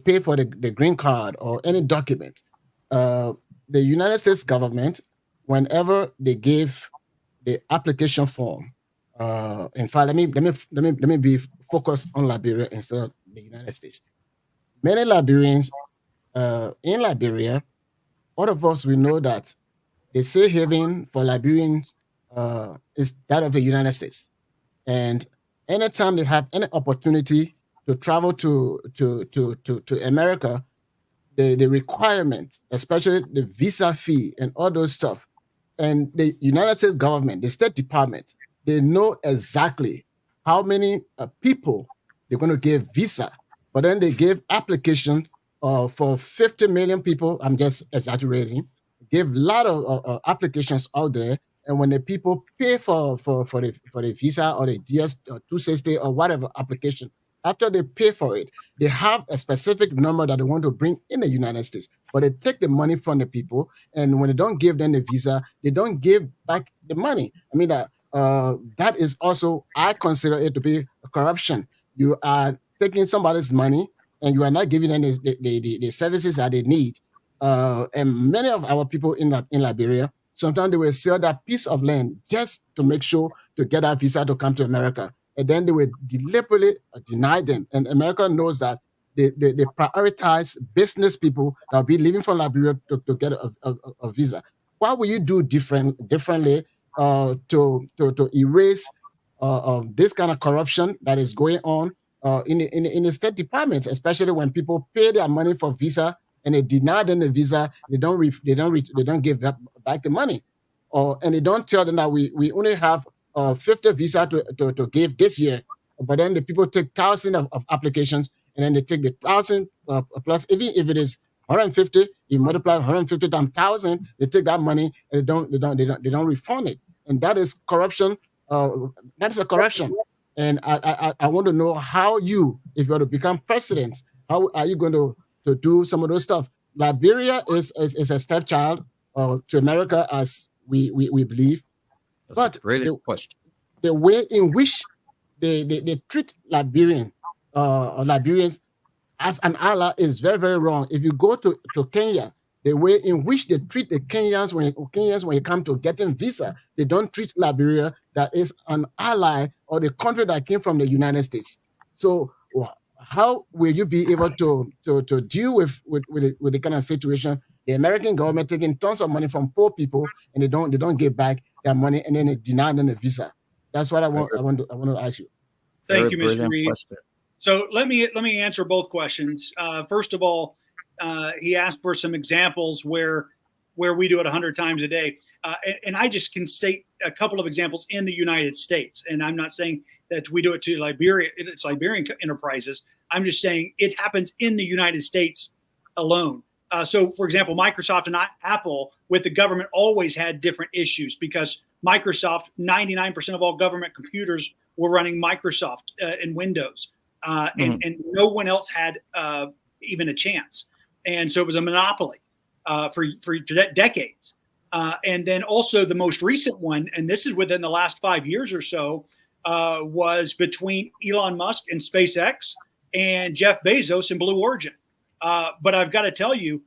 pay for the green card or any document. The United States government, whenever they give the application form, in fact, let me be focused on Liberia instead of the United States. Many Liberians in Liberia, all of us we know that the safe haven for Liberians is that of the United States, and anytime they have any opportunity to travel to America, the requirement, especially the visa fee and all those stuff, and the United States government, the State Department, they know exactly how many people they're going to give visa. But then they gave application for 50 million people. I'm just exaggerating. Give a lot of applications out there, and when the people pay for the visa or the DS 260 or whatever application, after they pay for it, they have a specific number that they want to bring in the United States, but they take the money from the people, and when they don't give them the visa, they don't give back the money. I mean that is also, I consider it to be corruption. You are taking somebody's money and you are not giving them the services that they need. And many of our people in Liberia, sometimes they will sell that piece of land just to make sure to get that visa to come to America, and then they will deliberately deny them. And America knows that they prioritize business people that will be leaving from Liberia to get a visa. What will you do differently to erase this kind of corruption that is going on in the State Department, especially when people pay their money for visa and they deny them the visa, they don't give back the money, and they don't tell them that we only have 50 visa to give this year, but then the people take thousands of applications, and then they take the 1,000 plus, even if it is 150, you multiply 150 times 1,000, they take that money and they don't refund it, and that is corruption. That is a corruption. And I want to know how you, if you are to become president, how are you going to do some of those stuff? Liberia is a stepchild to America, as we believe. That's But a brilliant question. the way in which they treat Liberians as an ally is very, very wrong. If you go to Kenya, the way in which they treat the Kenyans when you come to getting visa, they don't treat Liberia that is an ally or the country that came from the United States. So how will you be able to deal with the kind of situation? The American government taking tons of money from poor people, and they don't give back their money, and then they deny them the visa. That's what I want to ask you. Thank you, Mr. brilliant Reed. question. So let me answer both questions. First of all, he asked for some examples where we do it 100 times a day, and I just can say a couple of examples in the United States. And I'm not saying that we do it to Liberia. It's Liberian enterprises. I'm just saying it happens in the United States alone. So, for example, Microsoft and Apple with the government always had different issues because Microsoft, 99% of all government computers were running Microsoft and Windows, and no one else had even a chance. And so it was a monopoly for decades. And then also the most recent one, and this is within the last 5 years or so, was between Elon Musk and SpaceX and Jeff Bezos and Blue Origin. But I've got to tell you,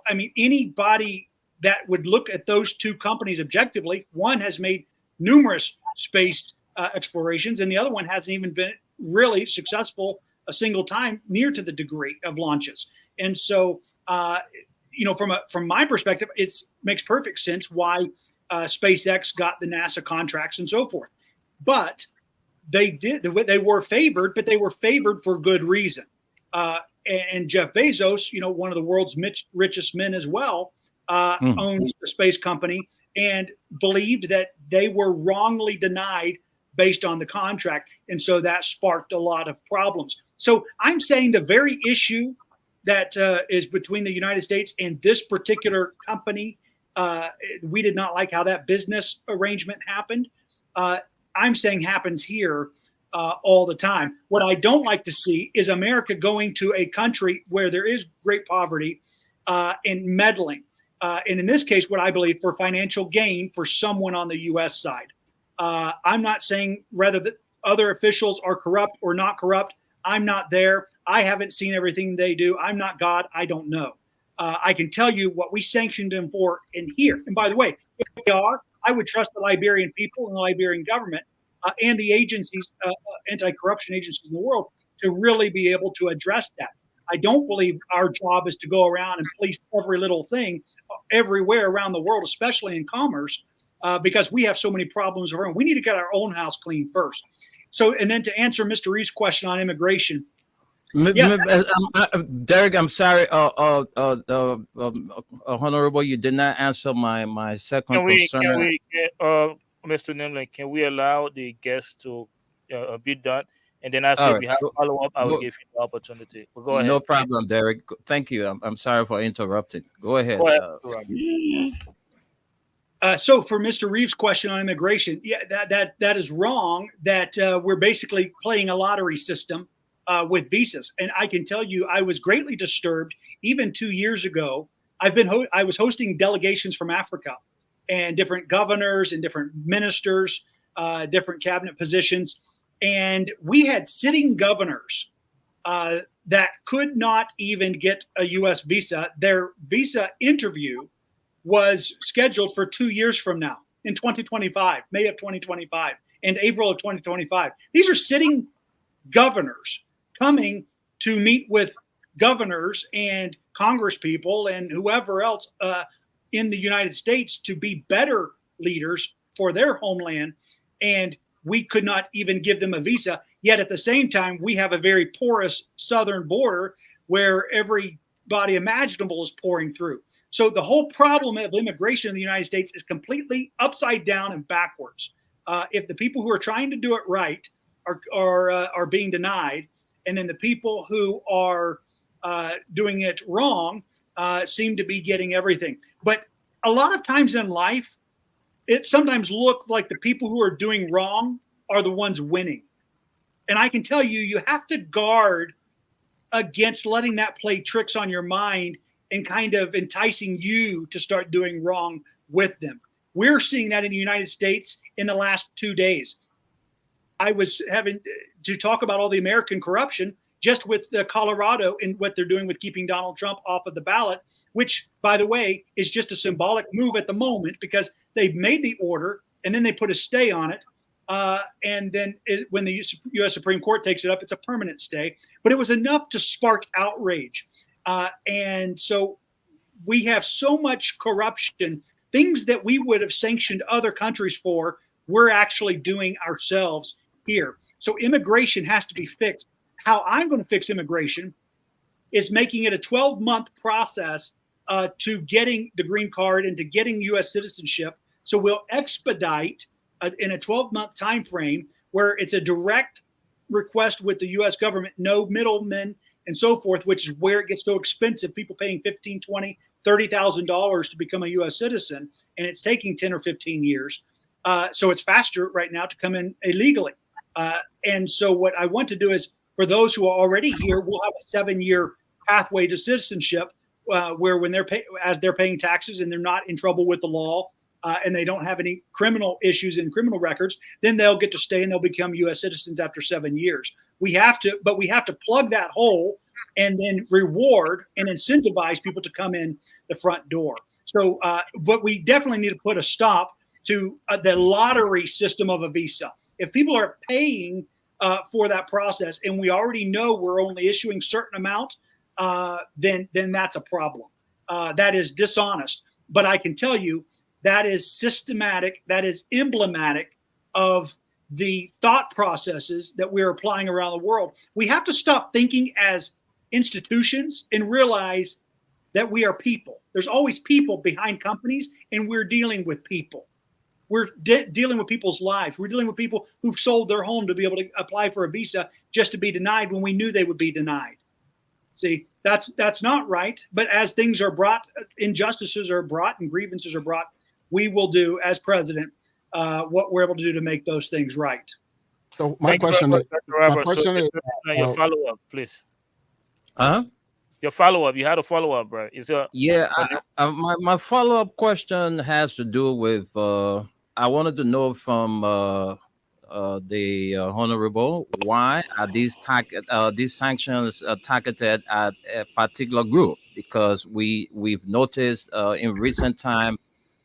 I mean, anybody that would look at those two companies objectively, one has made numerous space explorations, and the other one hasn't even been really successful a single time near to the degree of launches. And so, from my perspective, it makes perfect sense why SpaceX got the NASA contracts and so forth. But they were favored, but they were favored for good reason. And Jeff Bezos, one of the world's richest men as well, owns the space company and believed that they were wrongly denied based on the contract. And so that sparked a lot of problems. So I'm saying the very issue that is between the United States and this particular company, we did not like how that business arrangement happened. I'm saying happens here all the time. What I don't like to see is America going to a country where there is great poverty and meddling. And in this case, what I believe for financial gain for someone on the U.S. side. I'm not saying whether the other officials are corrupt or not corrupt. I'm not there. I haven't seen everything they do. I'm not God. I don't know. I can tell you what we sanctioned them for in here. And by the way, if they are, I would trust the Liberian people and the Liberian government and the agencies, anti-corruption agencies in the world, to really be able to address that. I don't believe our job is to go around and police every little thing everywhere around the world, especially in commerce, because we have so many problems around. We need to get our own house clean first. So, and then to answer Mr. Reeves' question on immigration. Derek, I'm sorry, Honorable, you did not answer my second concern. Mr. Nimlin, can we allow the guests to be done? And then after we have a follow-up, I will give you the opportunity. But go ahead. No problem, Derek. Thank you. I'm sorry for interrupting. Go ahead. So for Mr. Reeves' question on immigration, that is wrong. That we're basically playing a lottery system with visas. And I can tell you, I was greatly disturbed even 2 years ago. I was hosting delegations from Africa and different governors and different ministers, different cabinet positions. And we had sitting governors that could not even get a U.S. visa. Their visa interview was scheduled for 2 years from now in 2025, May of 2025 and April of 2025. These are sitting governors coming to meet with governors and congresspeople and whoever else in the United States to be better leaders for their homeland. And we could not even give them a visa. Yet at the same time, we have a very porous southern border where everybody imaginable is pouring through. So the whole problem of immigration in the United States is completely upside down and backwards. If the people who are trying to do it right are being denied, and then the people who are doing it wrong seem to be getting everything. But a lot of times in life, it sometimes looks like the people who are doing wrong are the ones winning. And I can tell you, you have to guard against letting that play tricks on your mind and kind of enticing you to start doing wrong with them. We're seeing that in the United States in the last 2 days. I was having to talk about all the American corruption just with Colorado and what they're doing with keeping Donald Trump off of the ballot, which, by the way, is just a symbolic move at the moment because they've made the order and then they put a stay on it. And then when the U.S. Supreme Court takes it up, it's a permanent stay. But it was enough to spark outrage. And so we have so much corruption, things that we would have sanctioned other countries for, we're actually doing ourselves here. So immigration has to be fixed. How I'm going to fix immigration is making it a 12-month process to getting the green card and to getting U.S. citizenship. So we'll expedite in a 12-month time frame where it's a direct request with the U.S. government, no middlemen and so forth, which is where it gets so expensive. People paying $15,000, $20,000, $30,000 to become a U.S. citizen, and it's taking 10 or 15 years. So it's faster right now to come in illegally. And so what I want to do is, for those who are already here, we'll have a 7-year pathway to citizenship where when as they're paying taxes and they're not in trouble with the law, and they don't have any criminal issues and criminal records, then they'll get to stay and they'll become U.S. citizens after 7 years. We have to plug that hole and then reward and incentivize people to come in the front door. So, but we definitely need to put a stop to the lottery system of a visa. If people are paying for that process, and we already know we're only issuing certain amount, then that's a problem. That is dishonest. But I can tell you that is systematic, that is emblematic of the thought processes that we're applying around the world. We have to stop thinking as institutions and realize that we are people. There's always people behind companies, and we're dealing with people. We're dealing with people's lives. We're dealing with people who've sold their home to be able to apply for a visa just to be denied when we knew they would be denied. See, that's not right. But as things are brought, injustices are brought and grievances are brought, we will do, as president, what we're able to do to make those things right. So my question is, your follow-up, please. Huh? Your follow-up. You had a follow-up, bro. My follow-up question has to do with I wanted to know from the honorable, why are these sanctions targeted at a particular group? Because we've noticed in recent time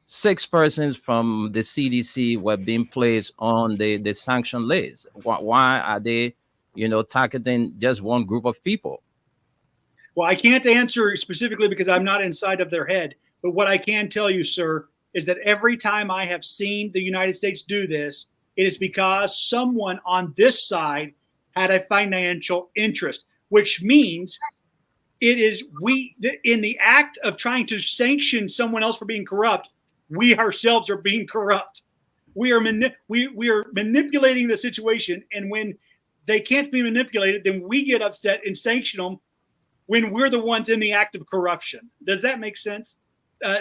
6 persons from the CDC were being placed on the sanction list. Why are they, targeting just one group of people? Well, I can't answer specifically because I'm not inside of their head. But what I can tell you, sir, is that every time I have seen the United States do this, it is because someone on this side had a financial interest, which means it is in the act of trying to sanction someone else for being corrupt, we ourselves are being corrupt. We are manipulating the situation, and when they can't be manipulated, then we get upset and sanction them when we're the ones in the act of corruption. Does that make sense?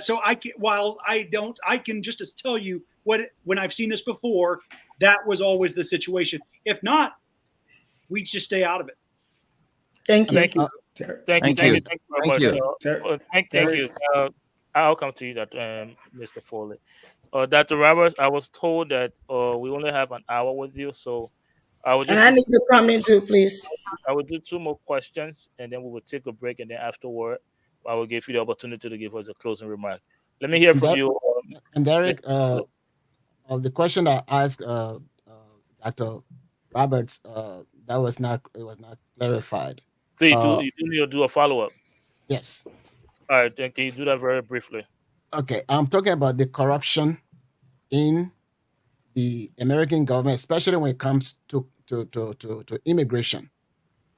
So I can just tell you when I've seen this before, that was always the situation. If not, we just stay out of it. Thank you. Thank you. Thank you. I'll come to you, Mr. Foley. Dr. Roberts, I was told that we only have an hour with you, so I need to come in too, please. I will do 2 more questions, and then we will take a break, and then afterward, I will give you the opportunity to give us a closing remark. Let me hear from you. And Derek, the question I asked Dr. Roberts, it was not clarified. So you do need to do a follow-up? Yes. All right, then can you do that very briefly? Okay, I'm talking about the corruption in the American government, especially when it comes to immigration.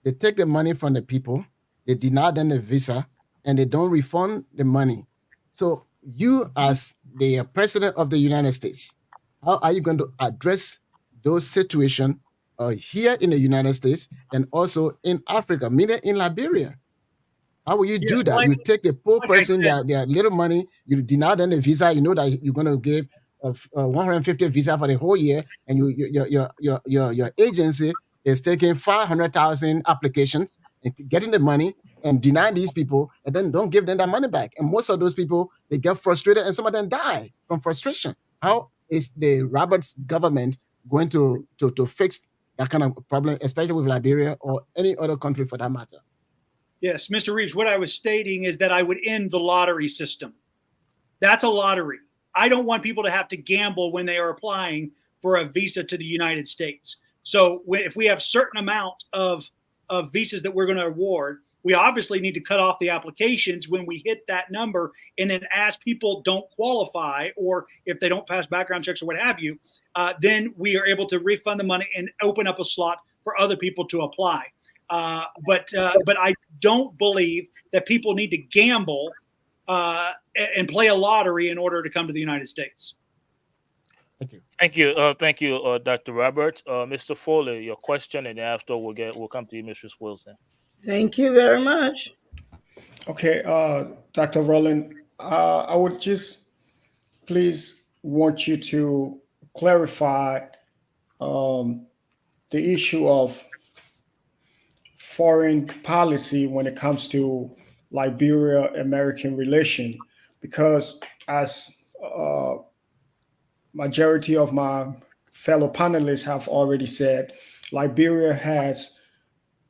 They take the money from the people, they deny them the visa, and they don't refund the money. So you, as the president of the United States, how are you going to address those situations here in the United States and also in Africa, meaning in Liberia? How will you do that? You take the poor person, their little money, you deny them the visa, you know that you're going to give 150 visa for the whole year, and your agency is taking 500,000 applications and getting the money and denying these people, and then don't give them that money back. And most of those people, they get frustrated, and some of them die from frustration. How is the Roberts government going to fix that kind of problem, especially with Liberia or any other country for that matter? Yes, Mr. Reeves, what I was stating is that I would end the lottery system. That's a lottery. I don't want people to have to gamble when they are applying for a visa to the United States. So if we have certain amount of visas that we're going to award, we obviously need to cut off the applications when we hit that number. And then as people don't qualify, or if they don't pass background checks or what have you, then we are able to refund the money and open up a slot for other people to apply. But I don't believe that people need to gamble and play a lottery in order to come to the United States. Thank you, Dr. Roberts. Mr. Foley, your question, and after we'll come to you, Mrs. Wilson. Thank you very much. Okay, Dr. Rollan, I would just please want you to clarify the issue of foreign policy when it comes to Liberia-American relation, because as majority of my fellow panelists have already said, Liberia has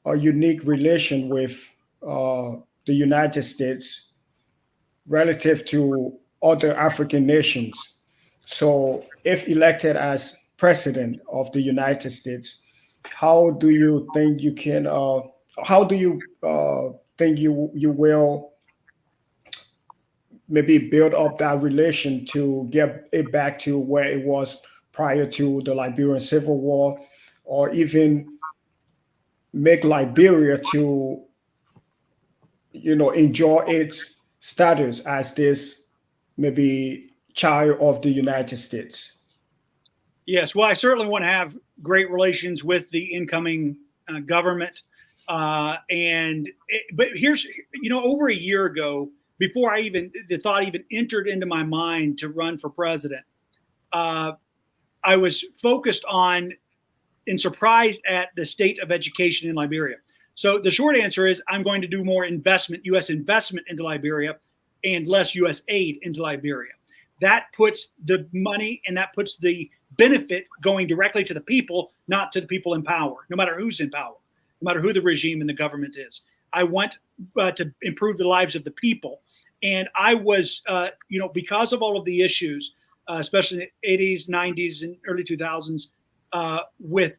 a unique relation with the United States relative to other African nations. So, if elected as president of the United States, how do you think you can? How do you think you will maybe build up that relation to get it back to where it was prior to the Liberian Civil War, or even make Liberia to enjoy its status as this maybe child of the United States? Yes, well, I certainly want to have great relations with the incoming government. But here's, over a year ago, before the thought even entered into my mind to run for president, I was focused on and surprised at the state of education in Liberia. So the short answer is I'm going to do more investment, U.S. investment into Liberia, and less U.S. aid into Liberia. That puts the money and that puts the benefit going directly to the people, not to the people in power, no matter who's in power, no matter who the regime and the government is. I want to improve the lives of the people. And I was, because of all of the issues, especially in the 80s, 90s, and early 2000s,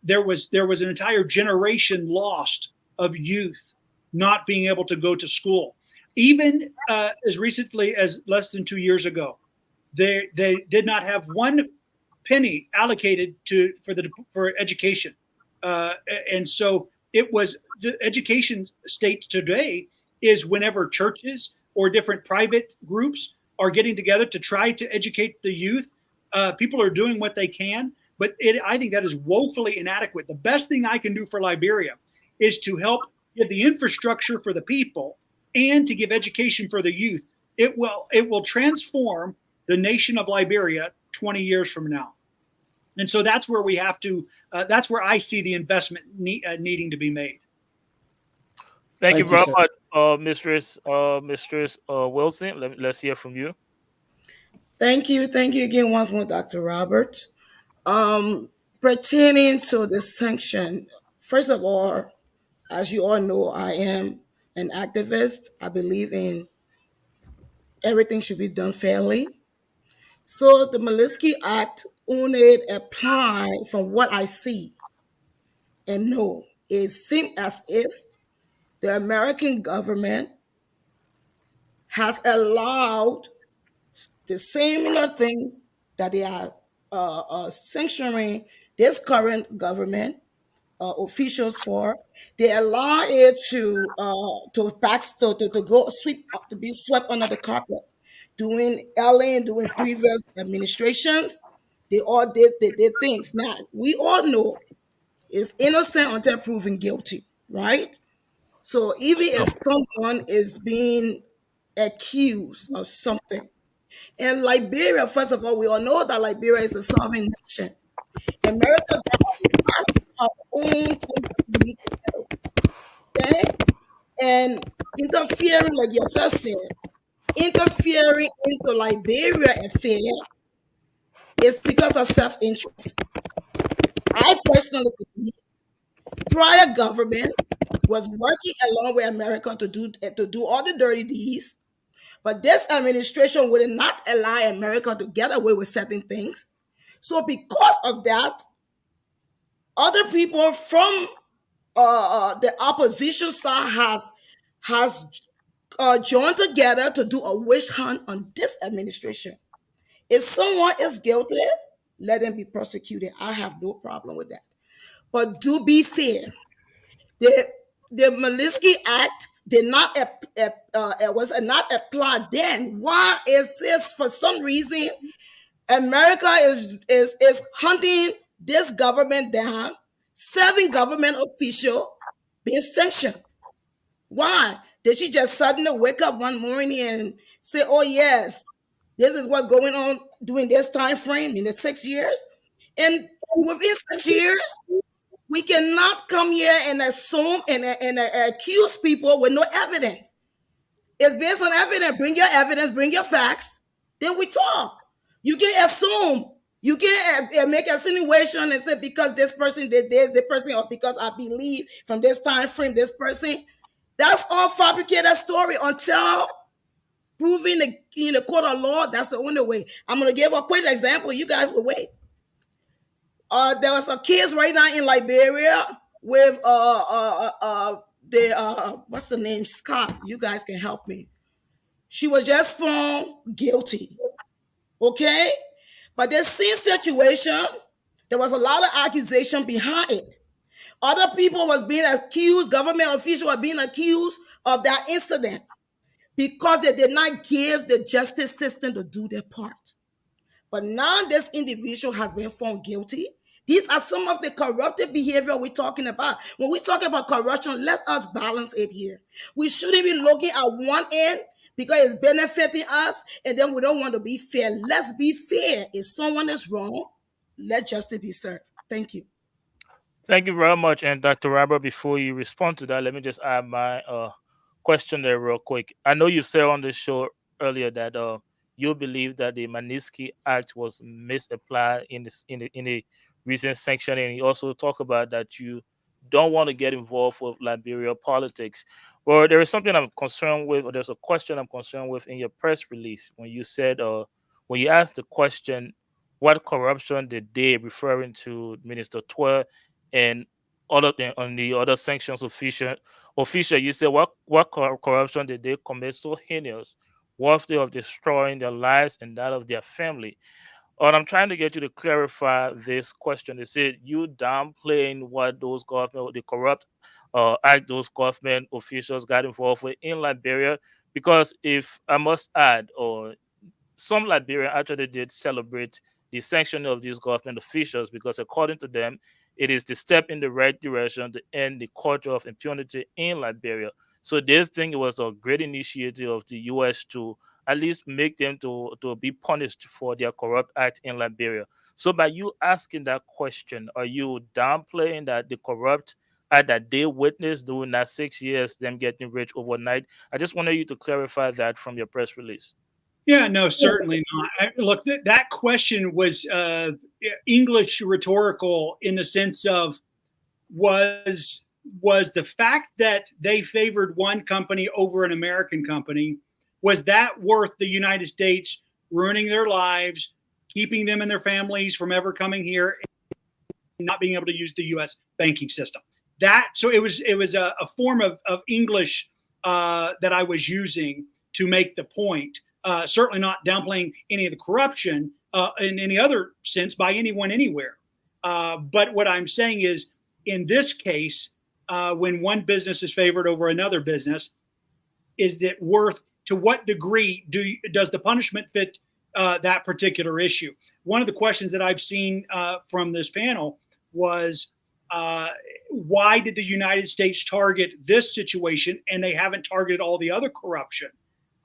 there was an entire generation lost of youth not being able to go to school. Even as recently as less than 2 years ago, they did not have one penny allocated for education, and so it was the education state today is whenever churches or different private groups are getting together to try to educate the youth, people are doing what they can, but I think that is woefully inadequate. The best thing I can do for Liberia is to help give the infrastructure for the people and to give education for the youth. It will transform the nation of Liberia 20 years from now. And so that's where we have to, that's where I see the investment needing to be made. Thank you very much, Mistress Wilson. Let's hear from you. Thank you again once more, Dr. Robert. Pertaining to the sanction, first of all, as you all know, I am an activist. I believe in everything should be done fairly. So the Malinowski Act only apply from what I see and know. It seems as if the American government has allowed the similar thing that they are sanctioning this current government officials for. They allow it to go to be swept under the carpet. Doing Ellen, doing previous administrations, they all did things. Now we all know is innocent until proven guilty, right? So even if someone is being accused of something, in Liberia, first of all, we all know that Liberia is a sovereign nation. America got a lot of own things that we need to do. Okay? And interfering, like yourself said, interfering into Liberia affair is because of self-interest. I personally believe prior government was working along with America to do all the dirty deeds, but this administration would not allow America to get away with certain things. So because of that, other people from the opposition side has joined together to do a witch hunt on this administration. If someone is guilty, let them be prosecuted. I have no problem with that. But do be fair. The Malinowski Act did not was not applied then. Why is this? For some reason, America is hunting this government down. 7 government officials being sanctioned. Why? Did she just suddenly wake up one morning and say, "Oh yes, this is what's going on during this time frame in the 6 years"? And within 6 years, we cannot come here and assume and accuse people with no evidence. It's based on evidence. Bring your evidence, bring your facts, then we talk. You can assume You can't make a situation and say because this person did this person, or because I believe from this time frame this person. That's all fabricated story until proven in the court of law. That's the only way. I'm going to give a quick example. You guys will wait. There was a case right now in Liberia with what's the name, Scott. You guys can help me. She was just found guilty. Okay, but this same situation, there was a lot of accusation behind it. Other people was being accused, government officials were being accused of that incident because they did not give the justice system to do their part. But now this individual has been found guilty. These are some of the corrupted behavior we're talking about. When we talk about corruption, let us balance it here. We shouldn't be looking at one end because it's benefiting us, and then we don't want to be fair. Let's be fair. If someone is wrong, let justice be served. Thank you. Thank you very much. And Dr. Robert, before you respond to that, let me just add my question there real quick. I know you said on the show earlier that you believe that the Magnitsky Act was misapplied in the recent sanctioning, and you also talk about that you don't want to get involved with Liberia politics. Well, there is something I'm concerned with, or there's a question I'm concerned with in your press release when you said when you asked the question, what corruption did they, referring to Minister Twer and other than on the other sanctions official, you say what corruption did they commit so heinous, worthy of destroying their lives and that of their family? And I'm trying to get you to clarify this question. They said you downplaying what those government, the corrupt act those government officials got involved with in Liberia, because if I must add, or some Liberians actually did celebrate the sanctioning of these government officials, because according to them, it is the step in the right direction to end the culture of impunity in Liberia. So they think it was a great initiative of the U.S. to at least make them to be punished for their corrupt act in Liberia. So by you asking that question, are you downplaying that the corrupt act that they witnessed during that 6 years, them getting rich overnight? I just wanted you to clarify that from your press release. Yeah, no, certainly not. Look, that question was English rhetorical in the sense of was the fact that they favored one company over an American company, was that worth the United States ruining their lives, keeping them and their families from ever coming here, and not being able to use the U.S. banking system? So it was a form of English that I was using to make the point. Certainly not downplaying any of the corruption in any other sense by anyone anywhere. But what I'm saying is, in this case, when one business is favored over another business, is that worth, to what degree does the punishment fit that particular issue? One of the questions that I've seen from this panel was, why did the United States target this situation and they haven't targeted all the other corruption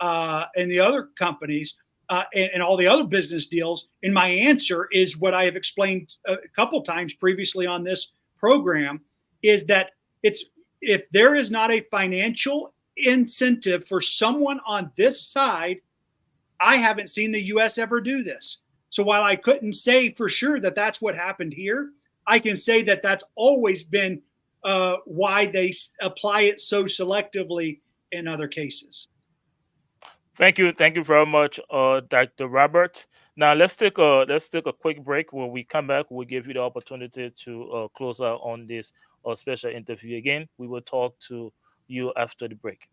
and the other companies and all the other business deals? And my answer is what I have explained a couple times previously on this program, is that if there is not a financial incentive for someone on this side, I haven't seen the U.S. ever do this. So while I couldn't say for sure that that's what happened here, I can say that that's always been why they apply it so selectively in other cases. Thank you very much, Dr. Robert. Now let's take a quick break. When we come back, we'll give you the opportunity to close out on this special interview. Again, we will talk to you after the break.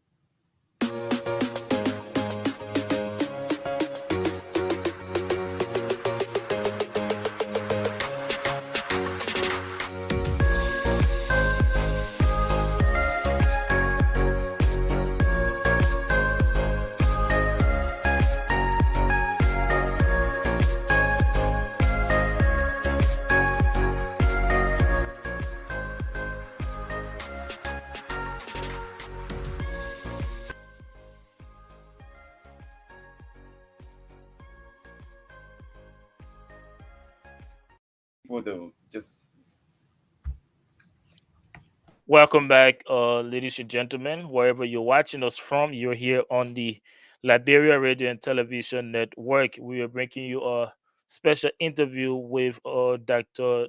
Welcome back, ladies and gentlemen. Wherever you're watching us from, you're here on the Liberia Radio and Television Network. We are bringing you a special interview with Dr.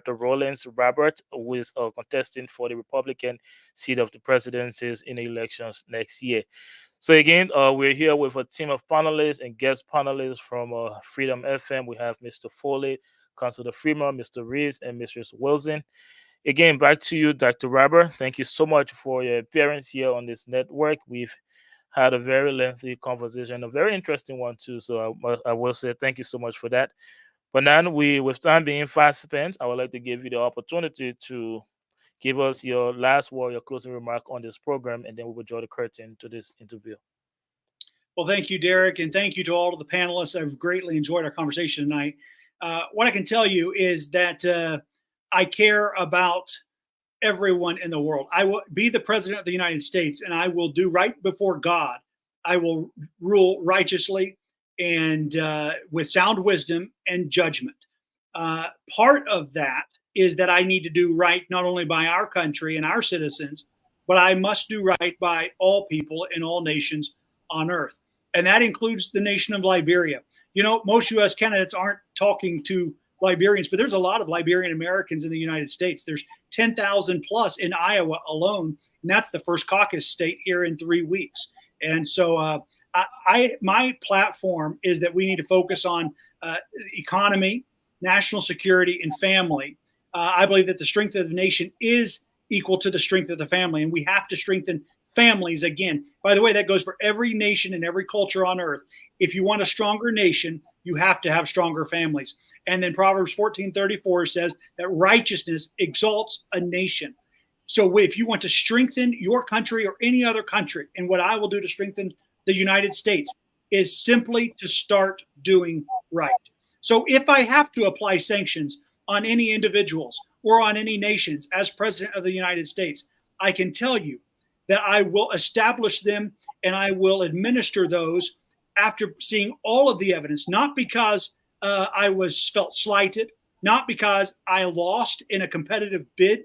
Rollins Robert, who is contesting for the Republican seat of the presidency in the elections next year. So again, we're here with a team of panelists and guest panelists from Freedom FM. We have Mr. Foley, Councilor Freeman, Mr. Reeves, and Mrs. Wilson. Again, back to you, Dr. Robert. Thank you so much for your appearance here on this network. We've had a very lengthy conversation, a very interesting one too. So I will say thank you so much for that. But now, with time being fast spent, I would like to give you the opportunity to give us your last word, your closing remark on this program, and then we will draw the curtain to this interview. Well, thank you, Derek, and thank you to all of the panelists. I've greatly enjoyed our conversation tonight. What I can tell you is that I care about everyone in the world. I will be the president of the United States, and I will do right before God. I will rule righteously and with sound wisdom and judgment. Part of that is that I need to do right not only by our country and our citizens, but I must do right by all people in all nations on earth. And that includes the nation of Liberia. You know, most U.S. candidates aren't talking to Liberians, but there's a lot of Liberian Americans in the United States. There's 10,000 plus in Iowa alone, and that's the first caucus state here in 3 weeks. And so my platform is that we need to focus on economy, national security, and family. I believe that the strength of the nation is equal to the strength of the family, and we have to strengthen families again. By the way, that goes for every nation and every culture on earth. If you want a stronger nation, you have to have stronger families. And then Proverbs 14:34 says that righteousness exalts a nation. So if you want to strengthen your country or any other country, and what I will do to strengthen the United States is simply to start doing right. So if I have to apply sanctions on any individuals or on any nations as president of the United States, I can tell you that I will establish them and I will administer those after seeing all of the evidence, not because I was felt slighted, not because I lost in a competitive bid,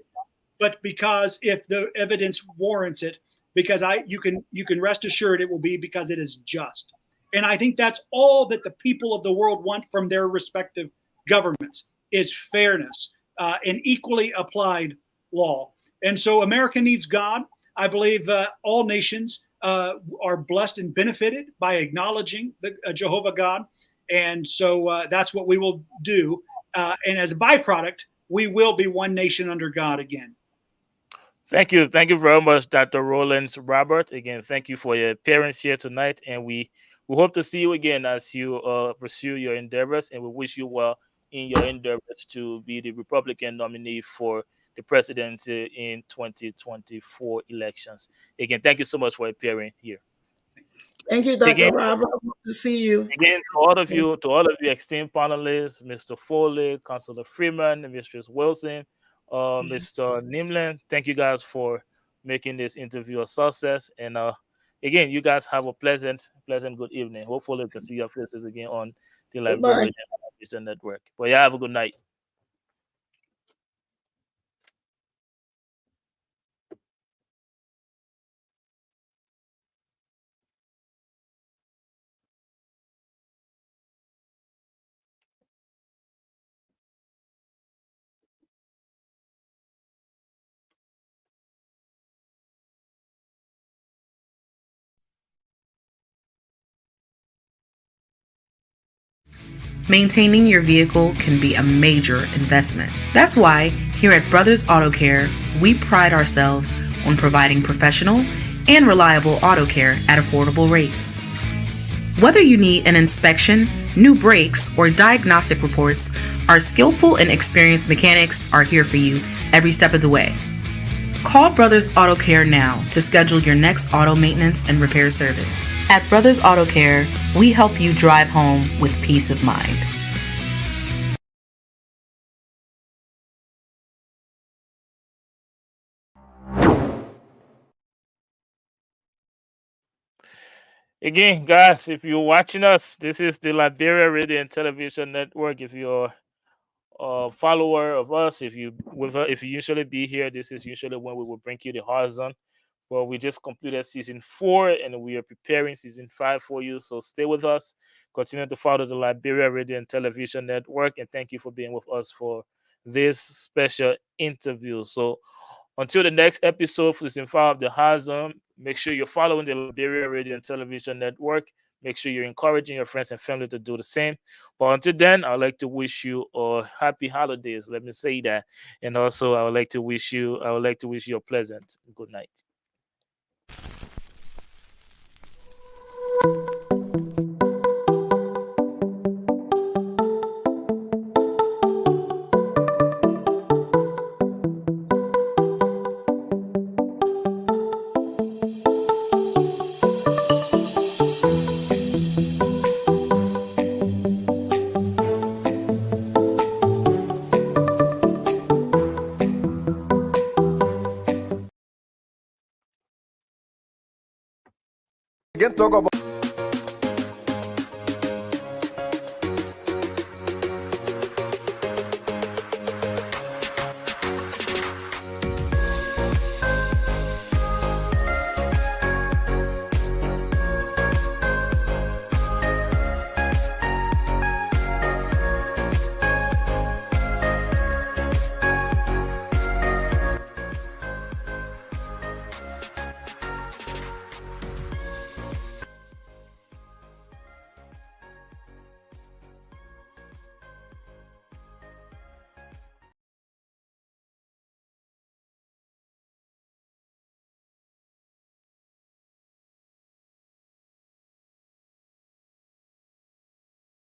but because if the evidence warrants it, because you can rest assured it will be because it is just. And I think that's all that the people of the world want from their respective governments is fairness and equally applied law. And so America needs God. I believe all nations are blessed and benefited by acknowledging the Jehovah God. And so that's what we will do. And as a byproduct, we will be one nation under God again. Thank you. Thank you very much, Dr. Rollins Robert. Again, thank you for your appearance here tonight. And we hope to see you again as you pursue your endeavors. And we wish you well in your endeavors to be the Republican nominee for the presidency in 2024 elections. Again, thank you so much for appearing here. Thank you, Dr. Again, Robert. Hope to see you. Again, to all of you esteemed panelists, Mr. Foley, Councilor Freeman, Mistress Wilson, Mr. Nimland, thank you guys for making this interview a success. And again, you guys have a pleasant good evening. Hopefully, we can see your faces again on the Liberian Television Network. But yeah, have a good night. Maintaining your vehicle can be a major investment. That's why here at Brothers Auto Care, we pride ourselves on providing professional and reliable auto care at affordable rates. Whether you need an inspection, new brakes, or diagnostic reports, our skillful and experienced mechanics are here for you every step of the way. Call Brothers Auto Care now to schedule your next auto maintenance and repair service. At Brothers Auto Care, we help you drive home with peace of mind. Again, guys, if you're watching us, this is the Liberia Radio and Television Network. If you're a follower of us, if you usually be here, this is usually when we will bring you the horizon Well, we just completed season 4 and we are preparing season 5 for you. So stay with us. Continue to follow the Liberia Radio and Television Network. And thank you for being with us for this special interview. So until the next episode for season 5 of the Hazam, make sure you're following the Liberia Radio and Television Network. Make sure you're encouraging your friends and family to do the same. But until then, I'd like to wish you a happy holidays. Let me say that. And also I would like to wish you a pleasant good night. Again, talk about